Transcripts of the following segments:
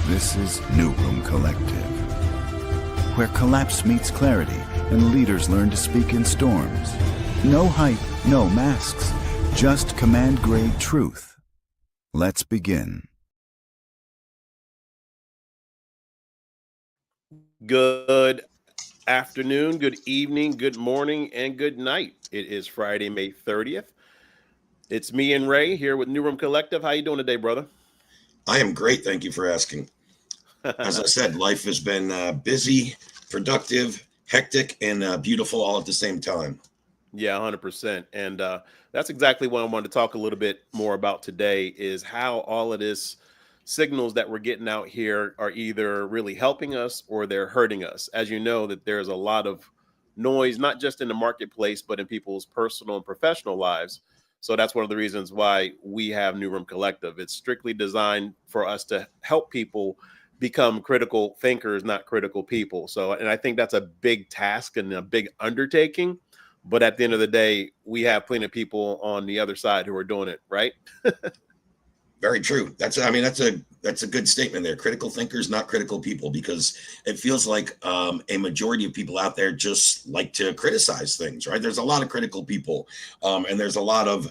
This is New Room Collective, where collapse meets clarity and leaders learn to speak in storms. No hype, no masks, just command-grade truth. Let's begin. Good afternoon, good evening, good morning, and good night. It is Friday, May 30th. It's me and Ray here with New Room Collective. How you doing today, brother? I am great. Thank you for asking. As I said, life has been busy, productive, hectic, and beautiful all at the same time. Yeah, 100%. And that's exactly what I wanted to talk a little bit more about today is how all of this signals that we're getting out here are either really helping us or they're hurting us. As you know, that there's a lot of noise, not just in the marketplace, but in people's personal and professional lives. So that's one of the reasons why we have New Room Collective. It's strictly designed for us to help people become critical thinkers, not critical people. So, and I think that's a big task and a big undertaking. But at the end of the day, we have plenty of people on the other side who are doing it, right? Very true. That's a good statement there. Critical thinkers, not critical people, because it feels like a majority of people out there just like to criticize things, right? There's a lot of critical people, and there's a lot of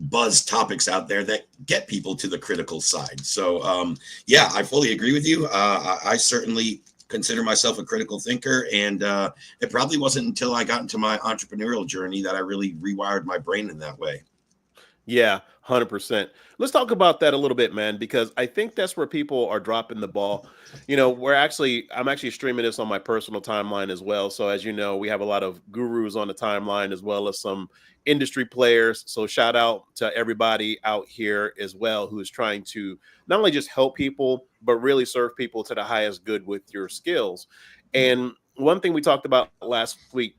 buzz topics out there that get people to the critical side. So, yeah, I fully agree with you. I certainly consider myself a critical thinker, and it probably wasn't until I got into my entrepreneurial journey that I really rewired my brain in that way. Yeah, 100%. Let's talk about that a little bit, man, because I think that's where people are dropping the ball. I'm actually streaming this on my personal timeline as well. So, as you know, we have a lot of gurus on the timeline as well as some industry players. So, shout out to everybody out here as well who is trying to not only just help people, but really serve people to the highest good with your skills. And one thing we talked about last week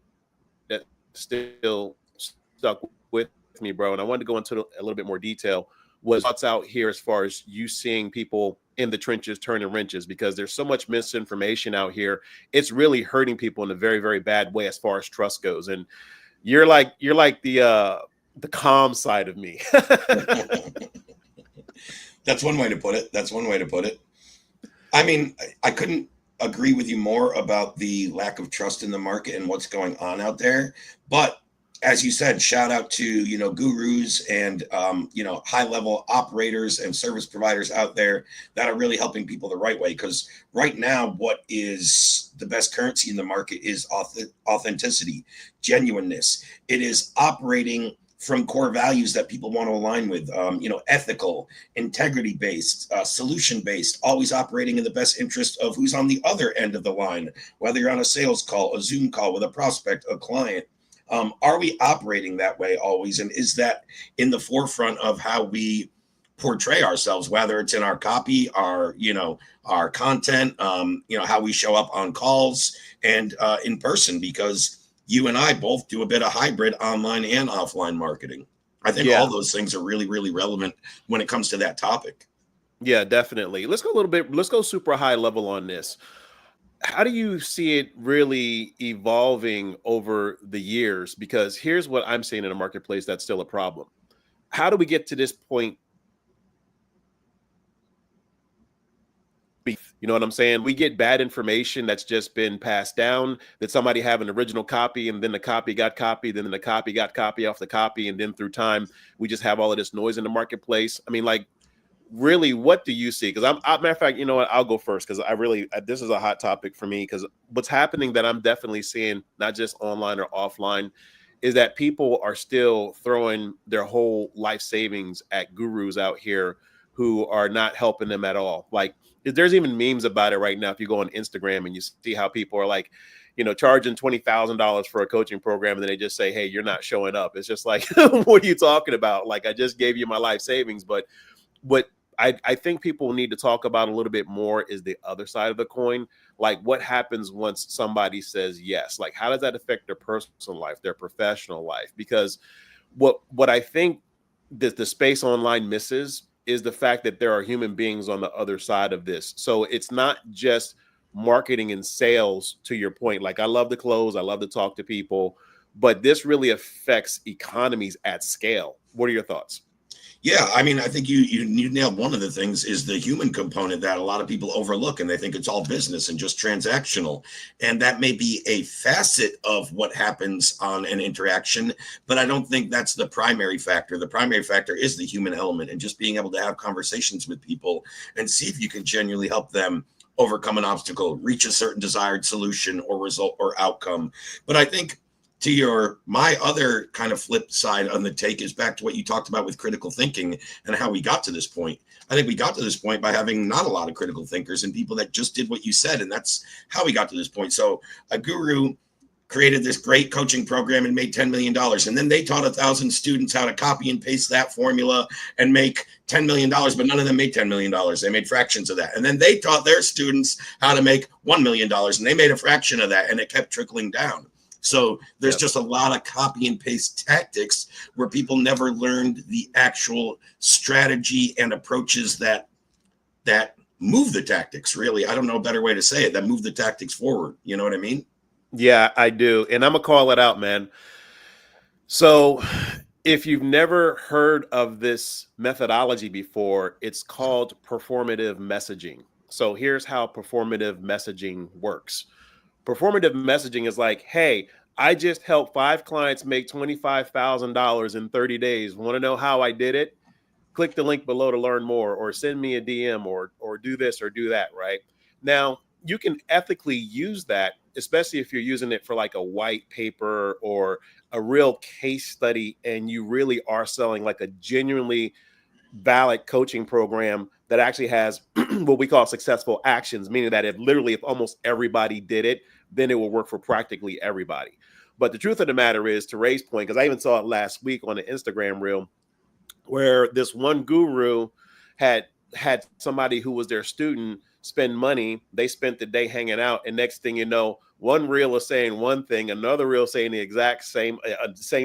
that still stuck with me, bro, and I wanted to go into a little bit more detail was what's out here as far as you seeing people in the trenches turning wrenches because there's so much misinformation out here. It's really hurting people in a very, very bad way as far as trust goes. And you're like the calm side of me. That's one way to put it. That's one way to put it. I mean, I couldn't agree with you more about the lack of trust in the market and what's going on out there. But as you said, shout out to, gurus and, high level operators and service providers out there that are really helping people the right way. Because right now, what is the best currency in the market is authenticity, genuineness. It is operating from core values that people want to align with, ethical, integrity based, solution based, always operating in the best interest of who's on the other end of the line, whether you're on a sales call, a Zoom call with a prospect, a client. Are we operating that way always? And is that in the forefront of how we portray ourselves, whether it's in our copy, our content, how we show up on calls and in person? Because you and I both do a bit of hybrid online and offline marketing. I think Yeah. all those things are really, really relevant when it comes to that topic. Yeah, definitely. Let's go super high level on this. How do you see it really evolving over the years? Because here's what I'm seeing in a marketplace that's still a problem. How do we get to this point? You know what I'm saying? We get bad information that's just been passed down, that somebody have an original copy and then the copy got copied, then the copy got copy off the copy. And then through time, we just have all of this noise in the marketplace. I mean, like, really, what do you see? Because matter of fact, you know what, I'll go first because this is a hot topic for me because what's happening that I'm definitely seeing, not just online or offline, is that people are still throwing their whole life savings at gurus out here who are not helping them at all. Like, there's even memes about it right now. If you go on Instagram and you see how people are like, charging $20,000 for a coaching program, and then they just say, "Hey, you're not showing up." It's just like, what are you talking about? Like, I just gave you my life savings. But what I think people need to talk about a little bit more is the other side of the coin. Like, what happens once somebody says yes? Like, how does that affect their personal life, their professional life? Because what I think that the space online misses is the fact that there are human beings on the other side of this. So it's not just marketing and sales, to your point. Like, I love to close, I love to talk to people, but this really affects economies at scale. What are your thoughts? Yeah, I mean, I think you nailed one of the things is the human component that a lot of people overlook, and they think it's all business and just transactional. And that may be a facet of what happens on an interaction, but I don't think that's the primary factor. The primary factor is the human element and just being able to have conversations with people and see if you can genuinely help them overcome an obstacle, reach a certain desired solution or result or outcome. But I think to my other kind of flip side on the take is back to what you talked about with critical thinking and how we got to this point. I think we got to this point by having not a lot of critical thinkers and people that just did what you said. And that's how we got to this point. So a guru created this great coaching program and made $10 million. And then they taught 1,000 students how to copy and paste that formula and make $10 million, but none of them made $10 million. They made fractions of that. And then they taught their students how to make $1 million and they made a fraction of that, and it kept trickling down. So there's just a lot of copy and paste tactics where people never learned the actual strategy and approaches that move the tactics. Really, I don't know a better way to say it, that move the tactics forward. You know what I mean? Yeah, I do. And I'm gonna call it out, man. So if you've never heard of this methodology before, it's called performative messaging. So here's how performative messaging works. Performative messaging is like, hey, I just helped 5 clients make $25,000 in 30 days. Want to know how I did it? Click the link below to learn more, or send me a DM, or do this or do that, right? Now, you can ethically use that, especially if you're using it for like a white paper or a real case study, and you really are selling like a genuinely valid coaching program that actually has what we call successful actions, meaning that if almost everybody did it, then it will work for practically everybody. But the truth of the matter is, to Ray's point, because I even saw it last week on the Instagram reel, where this one guru had somebody who was their student spend money. They spent the day hanging out, and next thing you know, one reel is saying one thing, another reel saying the exact same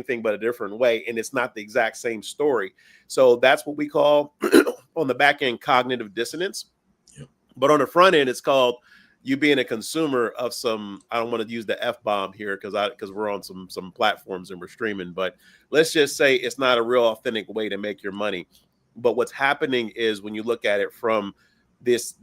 thing but a different way, and it's not the exact same story. So that's what we call on the back end cognitive dissonance. Yep. But on the front end, it's called you being a consumer of some, I don't want to use the F-bomb here because we're on some platforms and we're streaming, but let's just say it's not a real authentic way to make your money. But what's happening is, when you look at it from this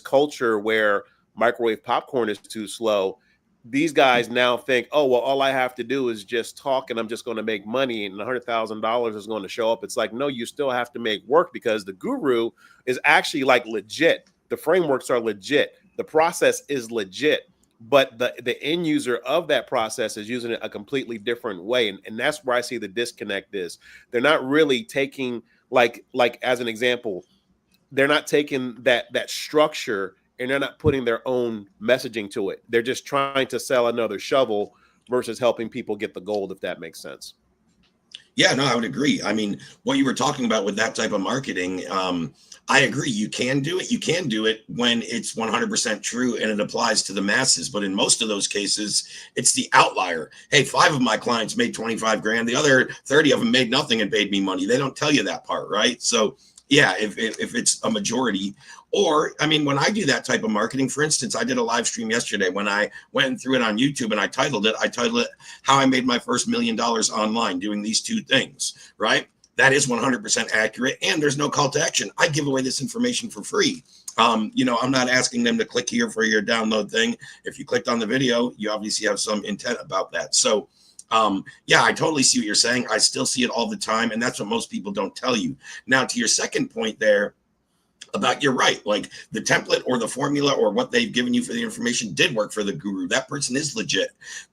culture where microwave popcorn is too slow, these guys now think, oh, well, all I have to do is just talk and I'm just going to make money and $100,000 is going to show up. It's like, no, you still have to make work, because the guru is actually like legit. The frameworks are legit. The process is legit, but the end user of that process is using it a completely different way. And that's where I see the disconnect is. They're not really taking, like as an example, they're not taking that structure and they're not putting their own messaging to it. They're just trying to sell another shovel versus helping people get the gold, if that makes sense. Yeah, no, I would agree. I mean, what you were talking about with that type of marketing, I agree. You can do it. You can do it when it's 100% true and it applies to the masses. But in most of those cases, it's the outlier. Hey, 5 of my clients made 25 grand. The other 30 of them made nothing and paid me money. They don't tell you that part, right? So yeah, if it's a majority, or, I mean, when I do that type of marketing, for instance, I did a live stream yesterday when I went through it on YouTube, and I titled it How I Made My First $1 Million Online Doing These 2 Things, right? That is 100% accurate, and there's no call to action. I give away this information for free. I'm not asking them to click here for your download thing. If you clicked on the video, you obviously have some intent about that. So yeah, I totally see what you're saying. I still see it all the time, and that's what most people don't tell you. Now, to your second point there about, you're right, like the template or the formula or what they've given you for the information did work for the guru. That person is legit.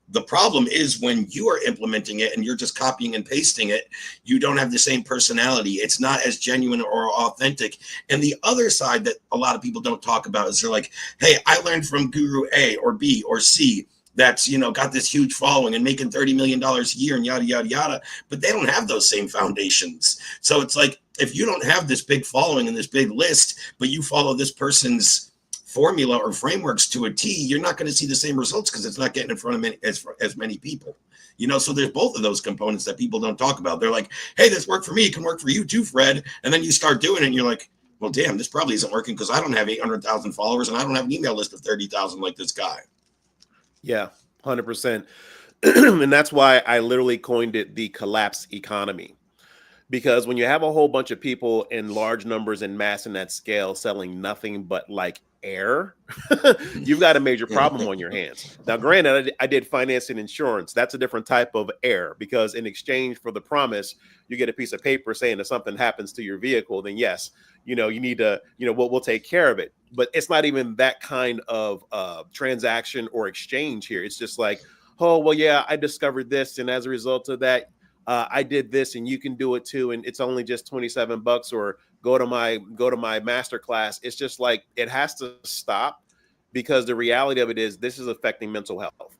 The problem is when you are implementing it and you're just copying and pasting it, you don't have the same personality. It's not as genuine or authentic. And the other side that a lot of people don't talk about is they're like, hey, I learned from guru A or B or C that's, got this huge following and making $30 million a year and yada, yada, yada, but they don't have those same foundations. So it's like, if you don't have this big following and this big list, but you follow this person's formula or frameworks to a T, you're not going to see the same results because it's not getting in front of as many people. So there's both of those components that people don't talk about. They're like, hey, this worked for me. It can work for you too, Fred. And then you start doing it and you're like, well, damn, this probably isn't working because I don't have 800,000 followers and I don't have an email list of 30,000 like this guy. Yeah, 100%. And that's why I literally coined it the collapse economy. Because when you have a whole bunch of people in large numbers and mass in that scale selling nothing but like air, you've got a major problem on your hands. Now, granted, I did finance and insurance. That's a different type of air, because in exchange for the promise, you get a piece of paper saying if something happens to your vehicle, then yes, you need to, we'll take care of it. But it's not even that kind of transaction or exchange here. It's just like, oh, well, yeah, I discovered this, and as a result of that, I did this, and you can do it too, and it's only just $27, or go to my master class. It's just like, it has to stop, because the reality of it is this is affecting mental health,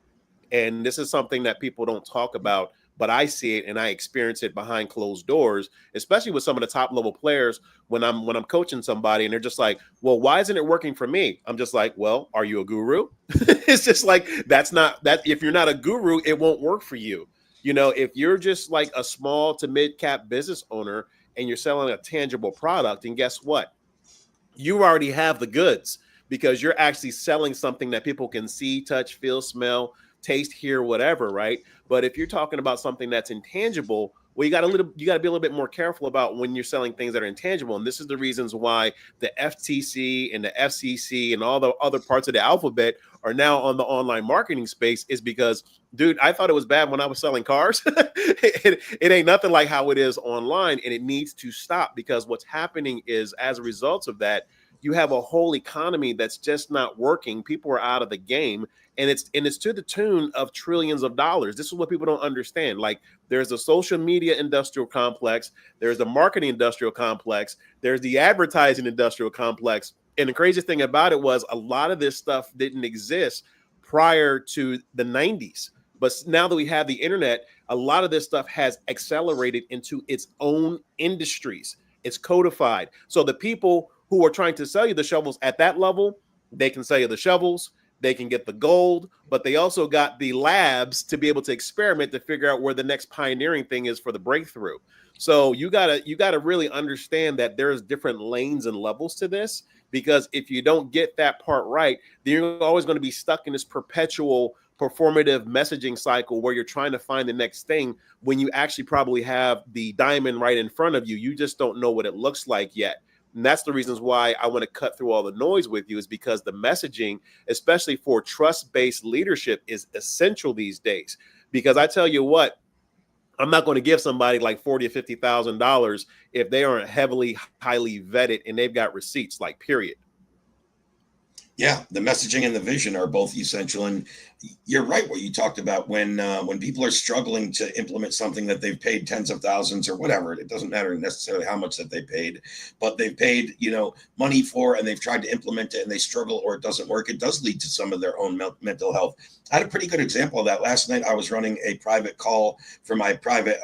and this is something that people don't talk about, but I see it and I experience it behind closed doors, especially with some of the top level players. When I'm coaching somebody and they're just like, well, why isn't it working for me? I'm just like, well, are you a guru? It's just like, that's not that. If you're not a guru, it won't work for you. If you're just like a small to mid cap business owner and you're selling a tangible product, and guess what? You already have the goods, because you're actually selling something that people can see, touch, feel, smell, taste, hear, whatever, right? But if you're talking about something that's intangible, well, you got to be a little bit more careful about when you're selling things that are intangible. And this is the reasons why the FTC and the FCC and all the other parts of the alphabet are now on the online marketing space, is because, dude, I thought it was bad when I was selling cars. It ain't nothing like how it is online, and it needs to stop, because what's happening is, as a result of that, you have a whole economy that's just not working. People are out of the game, and it's to the tune of trillions of dollars. This is what people don't understand. Like, there's a social media industrial complex, there's the marketing industrial complex, there's the advertising industrial complex. And the crazy thing about it was, a lot of this stuff didn't exist prior to the 90s. But now that we have the internet, a lot of this stuff has accelerated into its own industries. It's codified. So the people who are trying to sell you the shovels at that level, they can sell you the shovels, they can get the gold, but they also got the labs to be able to experiment to figure out where the next pioneering thing is for the breakthrough. So you gotta really understand that there's different lanes and levels to this, because if you don't get that part right, then you're always going to be stuck in this perpetual performative messaging cycle where you're trying to find the next thing when you actually probably have the diamond right in front of you. You just don't know what it looks like yet. And that's the reasons why I want to cut through all the noise with you, is because the messaging, especially for trust-based leadership, is essential these days. Because I tell you what, I'm not going to give somebody like $40,000 or $50,000 if they aren't highly vetted and they've got receipts, like, period. Yeah, the messaging and the vision are both essential. And you're right, what you talked about, when people are struggling to implement something that they've paid tens of thousands or whatever, it doesn't matter necessarily how much that they paid, but they've paid, money for, and they've tried to implement it and they struggle, or it doesn't work. It does lead to some of their own mental health. I had a pretty good example of that last night. I was running a private call for my private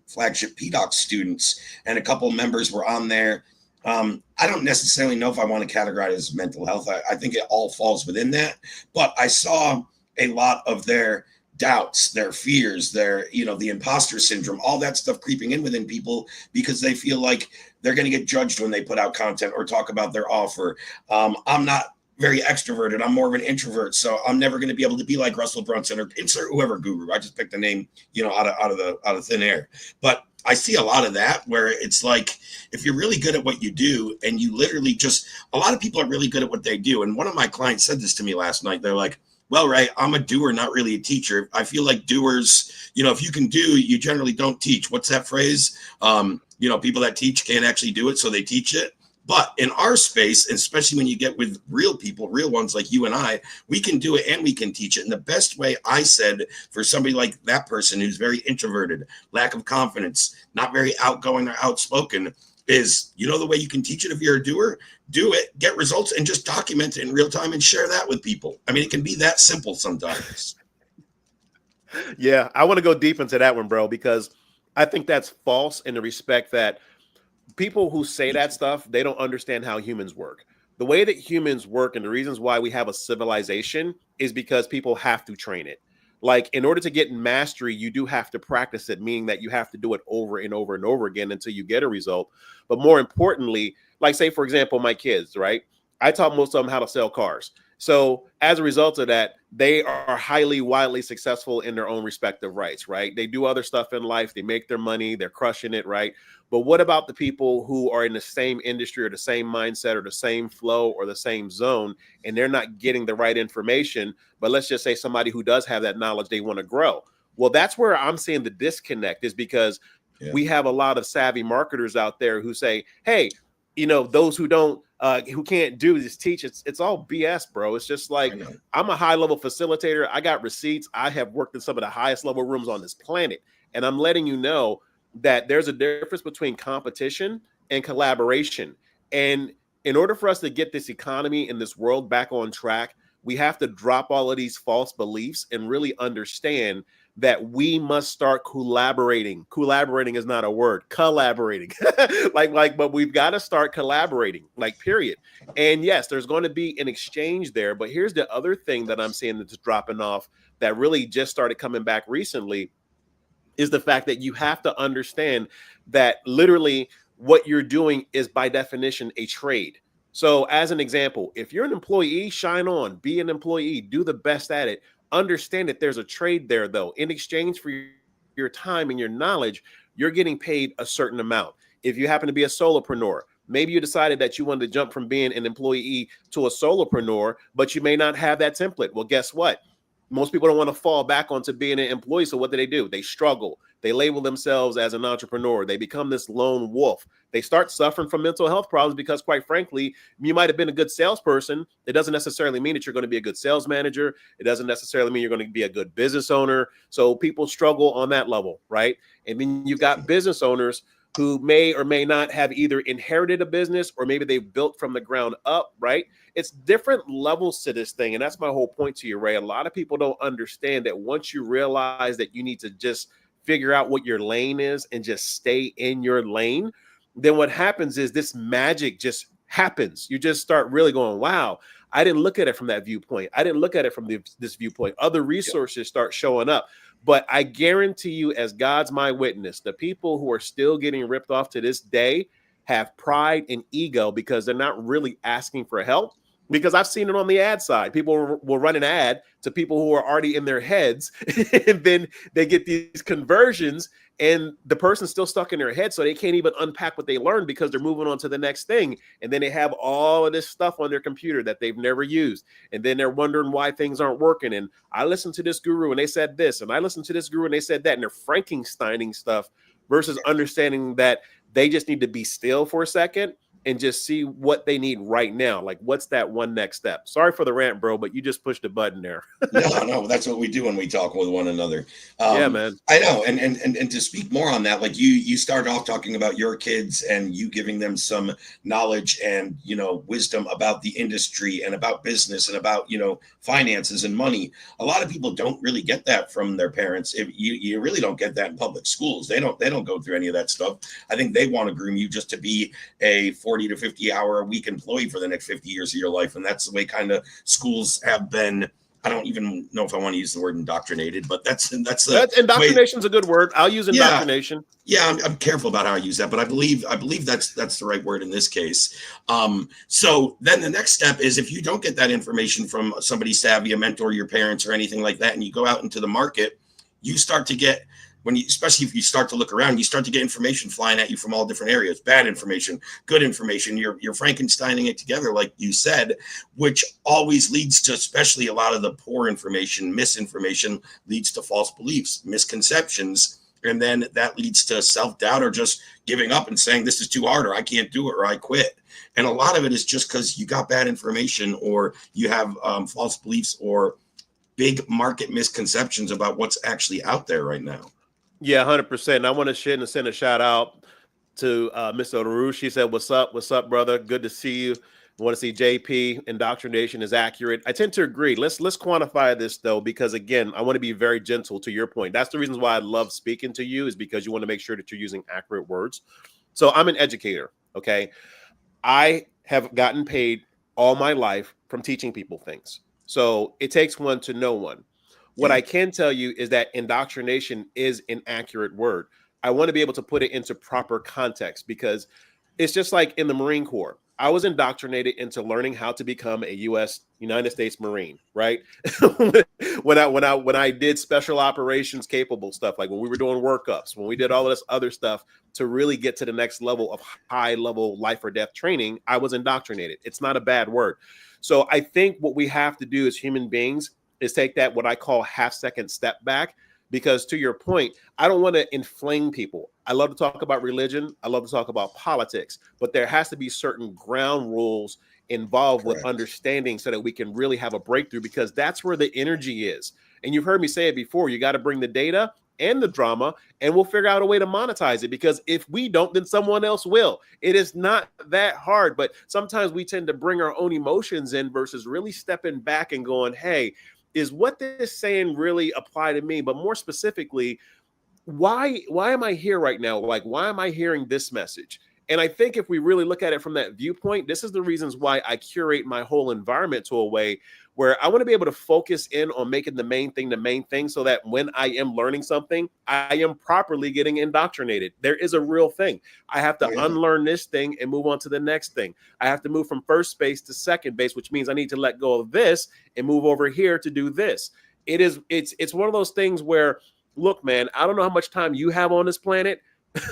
flagship PDOC students, and a couple members were on there. I don't necessarily know if I want to categorize it as mental health. I think it all falls within that, but I saw a lot of their doubts, their fears, their, the imposter syndrome, all that stuff creeping in within people, because they feel like they're going to get judged when they put out content or talk about their offer. I'm not very extroverted. I'm more of an introvert, so I'm never going to be able to be like Russell Brunson or insert whoever guru. I just picked a name, out of thin air. But I see a lot of that where it's like, if you're really good at what you do, and you literally a lot of people are really good at what they do. And one of my clients said this to me last night. They're like, well, Ray, I'm a doer, not really a teacher. I feel like doers, if you can do, you generally don't teach. What's that phrase? People that teach can't actually do it, so they teach it. But in our space, especially when you get with real people, real ones like you and I, we can do it and we can teach it. And the best way, I said, for somebody like that person who's very introverted, lack of confidence, not very outgoing or outspoken, is, the way you can teach it if you're a doer, do it, get results, and just document it in real time and share that with people. I mean, it can be that simple sometimes. Yeah, I want to go deep into that one, bro, because I think that's false in the respect that people who say that stuff, they don't understand how humans work. The way that humans work, and the reasons why we have a civilization, is because people have to train it. Like, in order to get mastery, you do have to practice it, meaning that you have to do it over and over and over again until you get a result. But more importantly, like, say, for example, my kids, right? I taught most of them how to sell cars. So as a result of that, they are highly, widely successful in their own respective rights, right? They do other stuff in life. They make their money. They're crushing it, right? But what about the people who are in the same industry or the same mindset or the same flow or the same zone, and they're not getting the right information? But let's just say somebody who does have that knowledge, they want to grow. Well, that's where I'm seeing the disconnect, is because we have a lot of savvy marketers out there who say, hey, those who can't do this teach. It's all BS, bro. It's just like, I'm a high level facilitator. I got receipts. I have worked in some of the highest level rooms on this planet. And I'm letting you know that there's a difference between competition and collaboration. And in order for us to get this economy and this world back on track, we have to drop all of these false beliefs and really understand that we must start collaborating. Collaborating is not a word. Collaborating. but we've got to start collaborating, period. And yes, there's going to be an exchange there. But here's the other thing that I'm seeing that's dropping off that really just started coming back recently, is the fact that you have to understand that literally what you're doing is by definition a trade. So as an example, if you're an employee, shine on, be an employee, do the best at it. Understand that there's a trade there, though. In exchange for your time and your knowledge, you're getting paid a certain amount. If you happen to be a solopreneur, maybe you decided that you wanted to jump from being an employee to a solopreneur, but you may not have that template. Well, guess what? Most people don't want to fall back onto being an employee. So what do? They struggle. They label themselves as an entrepreneur. They become this lone wolf. They start suffering from mental health problems because, quite frankly, you might have been a good salesperson. It doesn't necessarily mean that you're going to be a good sales manager. It doesn't necessarily mean you're going to be a good business owner. So people struggle on that level, right? And then you've got business owners who may or may not have either inherited a business or maybe they've built from the ground up, right? It's different levels to this thing. And that's my whole point to you, Ray. A lot of people don't understand that once you realize that you need to just figure out what your lane is and just stay in your lane, then what happens is this magic just happens. You just start really going, wow, I didn't look at it from that viewpoint. I didn't look at it from this viewpoint. Other resources start showing up. But I guarantee you, as God's my witness, the people who are still getting ripped off to this day have pride and ego because they're not really asking for help. Because I've seen it on the ad side. People will run an ad to people who are already in their heads, and then they get these conversions, and the person's still stuck in their head, so they can't even unpack what they learned because they're moving on to the next thing. And then they have all of this stuff on their computer that they've never used, and then they're wondering why things aren't working. And I listened to this guru, and they said this, and I listened to this guru, and they said that, and they're Frankensteining stuff versus understanding that they just need to be still for a second and just see what they need right now. Like, what's that one next step? Sorry for the rant, bro, but you just pushed a button there. No, that's what we do when we talk with one another. Yeah, man. I know. And to speak more on that, like you started off talking about your kids and you giving them some knowledge and, wisdom about the industry and about business and about, finances and money. A lot of people don't really get that from their parents. If you really don't get that in public schools. They don't go through any of that stuff. I think they want to groom you just to be a 40 to 50 hour a week employee for the next 50 years of your life. And that's the way kind of schools have been. I don't even know if I want to use the word indoctrinated, but that's indoctrination is a good word. I'll use indoctrination. Yeah, I'm careful about how I use that, but I believe that's the right word in this case. So then the next step is if you don't get that information from somebody savvy, a mentor, your parents, or anything like that, and you go out into the market, you start to get especially if you start to look around, you start to get information flying at you from all different areas, bad information, good information. You're Frankensteining it together, like you said, which always leads to, especially a lot of the poor information, misinformation leads to false beliefs, misconceptions. And then that leads to self-doubt or just giving up and saying, this is too hard, or I can't do it, or I quit. And a lot of it is just because you got bad information or you have false beliefs or big market misconceptions about what's actually out there right now. Yeah, 100%. I want to send a shout out to Mr. LaRouche. She said, what's up? What's up, brother? Good to see you. I want to see JP. Indoctrination is accurate. I tend to agree. Let's quantify this, though, because, again, I want to be very gentle to your point. That's the reasons why I love speaking to you, is because you want to make sure that you're using accurate words. So I'm an educator, okay? I have gotten paid all my life from teaching people things. So it takes one to know one. What I can tell you is that indoctrination is an accurate word. I want to be able to put it into proper context because it's just like in the Marine Corps. I was indoctrinated into learning how to become a United States Marine, right? when I did special operations capable stuff, like when we were doing workups, when we did all of this other stuff to really get to the next level of high level life or death training, I was indoctrinated. It's not a bad word. So I think what we have to do as human beings is take that, what I call half-second step back. Because to your point, I don't want to inflame people. I love to talk about religion. I love to talk about politics, but there has to be certain ground rules involved with understanding so that we can really have a breakthrough, because that's where the energy is. And you've heard me say it before, you got to bring the data and the drama, and we'll figure out a way to monetize it, because if we don't, then someone else will. It is not that hard, but sometimes we tend to bring our own emotions in versus really stepping back and going, hey, is what this saying really apply to me? But more specifically, why am I here right now? Like, why am I hearing this message? And I think if we really look at it from that viewpoint, this is the reasons why I curate my whole environment to a way where I want to be able to focus in on making the main thing, so that when I am learning something, I am properly getting indoctrinated. There is a real thing. I have to unlearn this thing and move on to the next thing. I have to move from first base to second base, which means I need to let go of this and move over here to do this. It's one of those things where, look, man, I don't know how much time you have on this planet,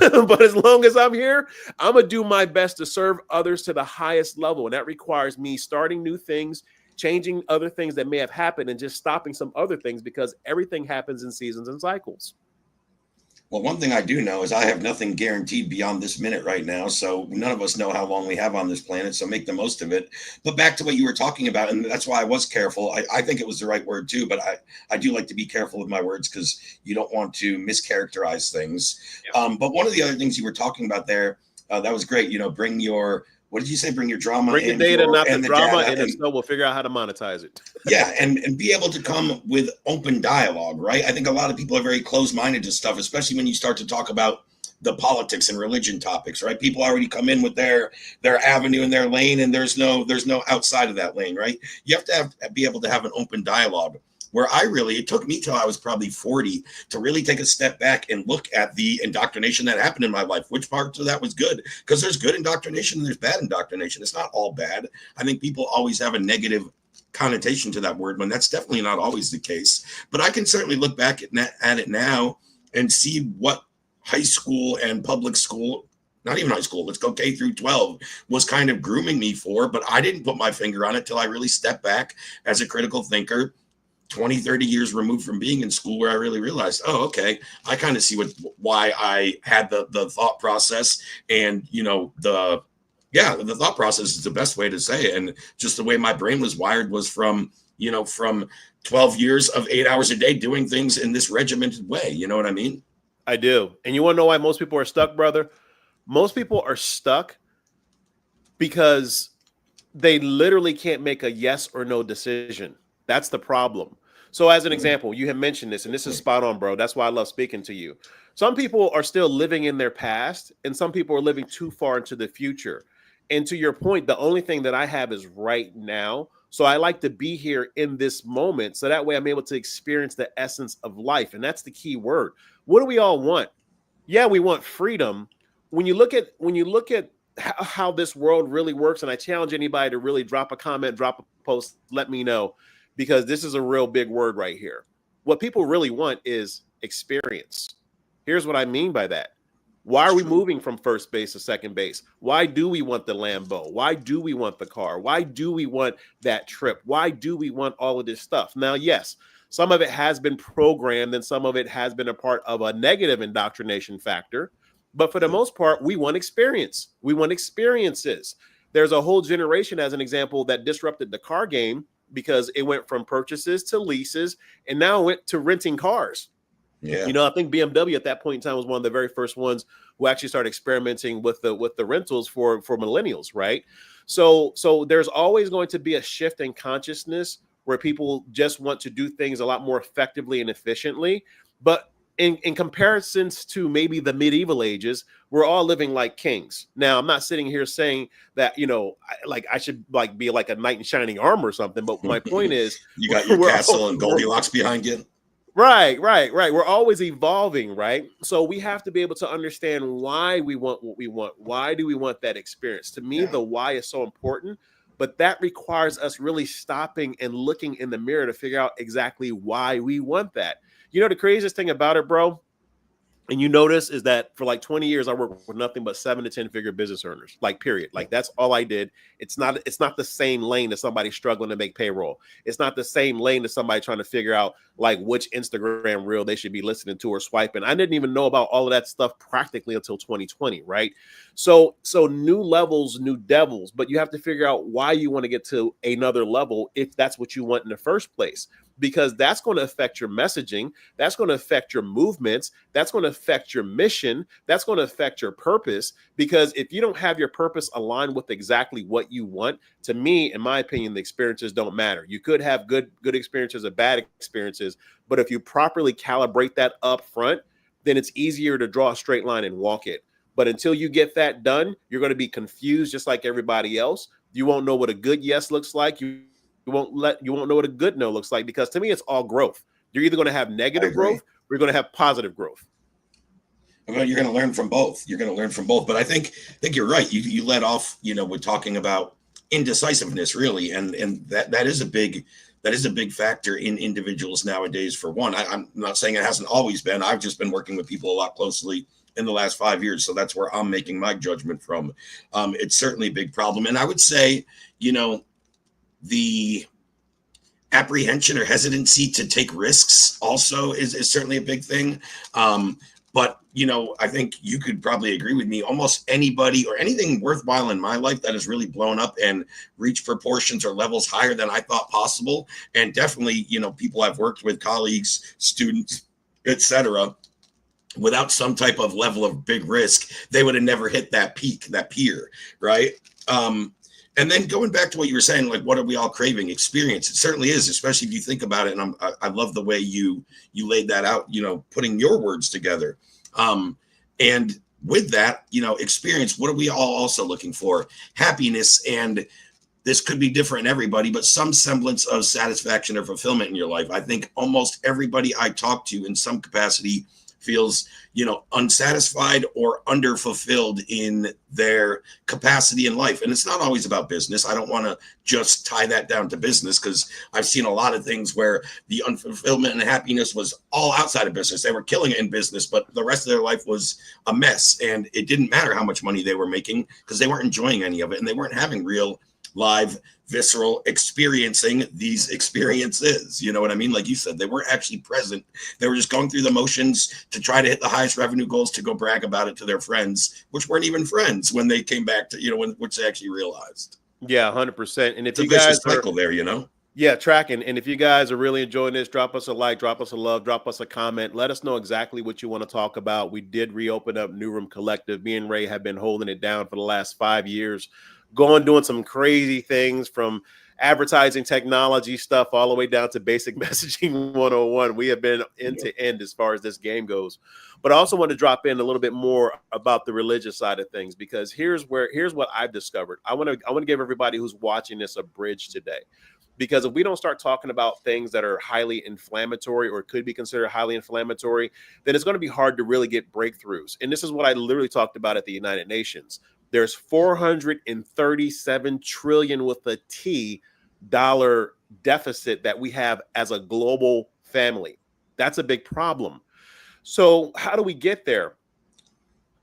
but as long as I'm here, I'm going to do my best to serve others to the highest level. And that requires me starting new things, changing other things that may have happened, and just stopping some other things, because everything happens in seasons and cycles. Well, one thing I do know is I have nothing guaranteed beyond this minute right now. So none of us know how long we have on this planet. So make the most of it. But back to what you were talking about, and that's why I was careful. I think it was the right word too, but I do like to be careful with my words, because you don't want to mischaracterize things. Yep. But one of the other things you were talking about there, that was great. Bring your, what did you say? Bring your drama, bring the data, not the drama, and so we'll figure out how to monetize it. Yeah, and be able to come with open dialogue, right? I think a lot of people are very closed-minded to stuff, especially when you start to talk about the politics and religion topics, right? People already come in with their avenue and their lane, and there's no outside of that lane, right? You have to be able to have an open dialogue. Where it took me till I was probably 40 to really take a step back and look at the indoctrination that happened in my life. Which parts of that was good? Because there's good indoctrination and there's bad indoctrination. It's not all bad. I think people always have a negative connotation to that word, when that's definitely not always the case. But I can certainly look back at it now and see what high school and public school, not even high school, let's go K through 12, was kind of grooming me for. But I didn't put my finger on it till I really stepped back as a critical thinker, 20, 30 years removed from being in school, where I really realized, oh, okay, I kind of see why I had the thought process, and, the thought process is the best way to say it. And just the way my brain was wired was from 12 years of 8 hours a day doing things in this regimented way. You know what I mean? I do. And you want to know why most people are stuck, brother? Most people are stuck because they literally can't make a yes or no decision. That's the problem. So as an example, you have mentioned this, and this is spot on, bro. That's why I love speaking to you. Some people are still living in their past, and some people are living too far into the future. And to your point, the only thing that I have is right now. So I like to be here in this moment, so that way I'm able to experience the essence of life. And that's the key word. What do we all want? Yeah, we want freedom. When you look at how this world really works, and I challenge anybody to really drop a comment, drop a post, let me know, because this is a real big word right here. What people really want is experience. Here's what I mean by that. Why are we moving from first base to second base? Why do we want the Lambo? Why do we want the car? Why do we want that trip? Why do we want all of this stuff? Now, yes, some of it has been programmed, and some of it has been a part of a negative indoctrination factor. But for the most part, we want experience. We want experiences. There's a whole generation, as an example, that disrupted the car game, because it went from purchases to leases, and now it went to renting cars. Yeah. I think BMW at that point in time was one of the very first ones who actually started experimenting with the rentals for millennials, right? So there's always going to be a shift in consciousness where people just want to do things a lot more effectively and efficiently. But in comparisons to maybe the medieval ages, we're all living like kings. Now, I'm not sitting here saying that, I should be like a knight in shining armor or something. But my point is, you got your castle and Goldilocks behind you. Right. We're always evolving, right? So we have to be able to understand why we want what we want. Why do we want that experience? To me, Yeah, the why is so important, but that requires us really stopping and looking in the mirror to figure out exactly why we want that. You know, the craziest thing about it, bro, and you notice is that for like 20 years, I worked with nothing but 7 to 10 figure business earners, like period. yeah, Like that's all I did. It's not the same lane as somebody struggling to make payroll. It's not the same lane as somebody trying to figure out like which Instagram reel they should be listening to or swiping. I didn't even know about all of that stuff practically until 2020, right? So new levels, new devils, but you have to figure out why you want to get to another level if that's what you want in the first place, because that's going to affect your messaging. That's going to affect your movements. That's going to affect your mission. That's going to affect your purpose. Because if you don't have your purpose aligned with exactly what you want, to me, in my opinion, the experiences don't matter. You could have good experiences or bad experiences, but if you properly calibrate that up front, then it's easier to draw a straight line and walk it. But until you get that done, you're going to be confused just like everybody else. You won't know what a good yes looks like. You won't know what a good no looks like, because to me it's all growth. You're either going to have I negative agree. growth or you're going to have positive growth. Well, you're going to learn from both. You're going to learn from both. But I think you're right. You led off, with talking about indecisiveness, really, and that is a big factor in individuals nowadays. For one, I'm not saying it hasn't always been. I've just been working with people a lot closely in the last 5 years, so that's where I'm making my judgment from. It's certainly a big problem, and I would say, the apprehension or hesitancy to take risks also is certainly a big thing. But I think you could probably agree with me. Almost anybody or anything worthwhile in my life that has really blown up and reached proportions or levels higher than I thought possible, and definitely, people I've worked with, colleagues, students, etc., without some type of level of big risk, they would have never hit that peak, that pier, right? And then going back to what you were saying, like, what are we all craving? Experience. It certainly is, especially if you think about it. And I love the way you laid that out, putting your words together. And with that, experience, what are we all also looking for? Happiness. And this could be different in everybody, but some semblance of satisfaction or fulfillment in your life. I think almost everybody I talk to in some capacity feels, unsatisfied or underfulfilled in their capacity in life. And it's not always about business. I don't want to just tie that down to business, because I've seen a lot of things where the unfulfillment and happiness was all outside of business. They were killing it in business, but the rest of their life was a mess. And it didn't matter how much money they were making, because they weren't enjoying any of it, and they weren't having real, live, visceral experiencing these experiences. You know what I mean? Like you said, they weren't actually present. They were just going through the motions to try to hit the highest revenue goals, to go brag about it to their friends, which weren't even friends when they came back to, which they actually realized. Yeah, 100%. And if It's a you guys vicious are, cycle there, yeah, tracking. And if you guys are really enjoying this, drop us a like, drop us a love, drop us a comment. Let us know exactly what you want to talk about. We did reopen up New Room Collective. Me and Ray have been holding it down for the last 5 years, doing some crazy things, from advertising technology stuff all the way down to basic messaging 101. We have been end to end as far as this game goes. But I also want to drop in a little bit more about the religious side of things, because here's what I've discovered. I want to give everybody who's watching this a bridge today. Because if we don't start talking about things that are highly inflammatory or could be considered highly inflammatory, then it's going to be hard to really get breakthroughs. And this is what I literally talked about at the United Nations. There's 437 trillion with a T dollar deficit that we have as a global family. That's a big problem. So how do we get there?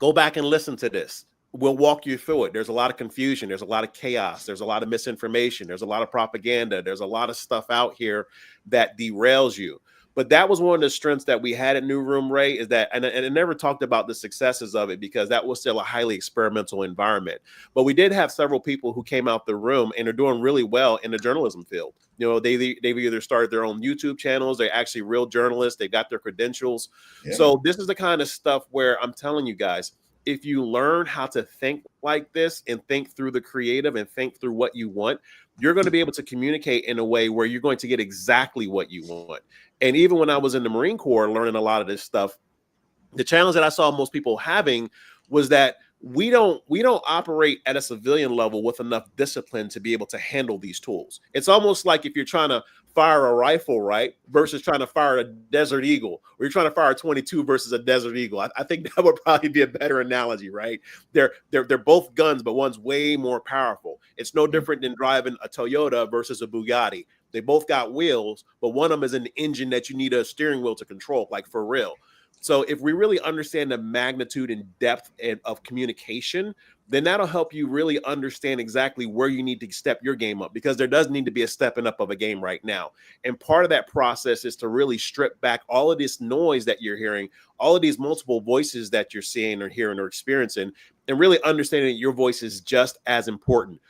Go back and listen to this. We'll walk you through it. There's a lot of confusion. There's a lot of chaos. There's a lot of misinformation. There's a lot of propaganda. There's a lot of stuff out here that derails you. But that was one of the strengths that we had at New Room, Ray, is that, and I never talked about the successes of it, because that was still a highly experimental environment. But we did have several people who came out the room and are doing really well in the journalism field. They've either started their own YouTube channels. They're actually real journalists. They got their credentials. Yeah. So this is the kind of stuff where I'm telling you guys, if you learn how to think like this and think through the creative and think through what you want, you're going to be able to communicate in a way where you're going to get exactly what you want. And even when I was in the Marine Corps learning a lot of this stuff, the challenge that I saw most people having was that we don't operate at a civilian level with enough discipline to be able to handle these tools. It's almost like if you're trying to fire a rifle, right, versus trying to fire a Desert Eagle, or you're trying to fire a 22 versus a Desert Eagle. I think that would probably be a better analogy, right? They're both guns, but one's way more powerful. It's no different than driving a Toyota versus a Bugatti. They both got wheels, but one of them is an engine that you need a steering wheel to control, like for real. So if we really understand the magnitude and depth of communication, then that'll help you really understand exactly where you need to step your game up, because there does need to be a stepping up of a game right now. And part of that process is to really strip back all of this noise that you're hearing, all of these multiple voices that you're seeing or hearing or experiencing, and really understanding that your voice is just as important.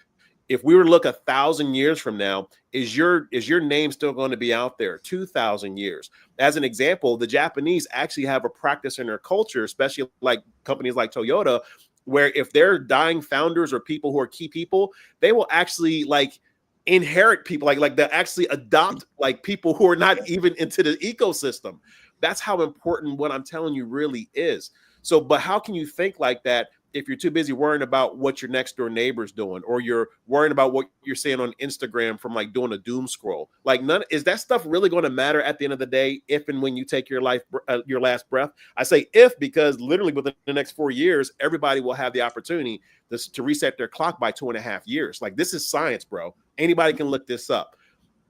If we were to look 1,000 years from now, is your name still going to be out there 2,000 years? As an example, the Japanese actually have a practice in their culture, especially like companies like Toyota, where if they're dying founders or people who are key people, they will actually like inherit people, like they actually adopt like people who are not even into the ecosystem. That's how important what I'm telling you really is. So, but how can you think like that if you're too busy worrying about what your next door neighbor's doing, or you're worrying about what you're seeing on Instagram from like doing a doom scroll? Like, is that stuff really going to matter at the end of the day, if and when you take your last breath? I say if, because literally within the next 4 years, everybody will have the opportunity to reset their clock by 2.5 years. Like, this is science, bro. Anybody can look this up.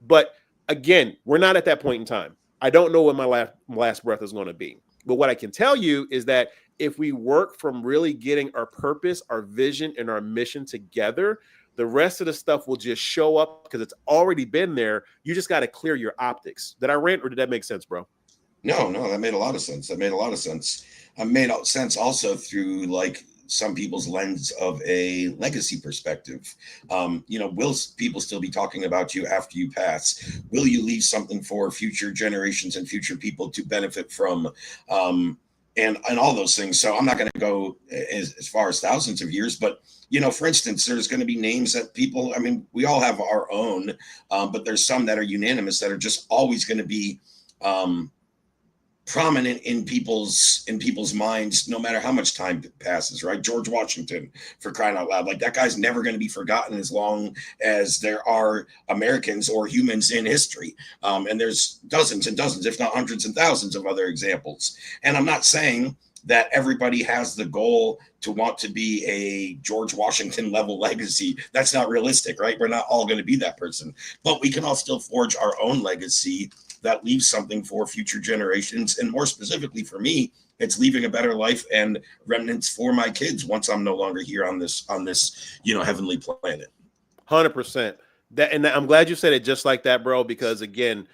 But again, we're not at that point in time. I don't know when my last breath is going to be. But what I can tell you is that if we work from really getting our purpose, our vision, and our mission together, the rest of the stuff will just show up because it's already been there. You just got to clear your optics. Did I rant, or did that make sense, bro? No, that made a lot of sense. That made a lot of sense. It made sense also through like some people's lens of a legacy perspective. Will people still be talking about you after you pass? Will you leave something for future generations and future people to benefit from? And all those things. So I'm not going to go as far as thousands of years, but for instance, there's going to be names that people, I mean, we all have our own, but there's some that are unanimous that are just always going to be prominent in people's minds, no matter how much time passes, right? George Washington, for crying out loud. Like, that guy's never going to be forgotten as long as there are Americans or humans in history. And there's dozens and dozens, if not hundreds and thousands of other examples. And I'm not saying that everybody has the goal to want to be a George Washington level legacy. That's not realistic, right? We're not all going to be that person, but we can all still forge our own legacy that leaves something for future generations. And more specifically for me, it's leaving a better life and remnants for my kids once I'm no longer here on this heavenly planet. 100%. And I'm glad you said it just like that, bro, because again,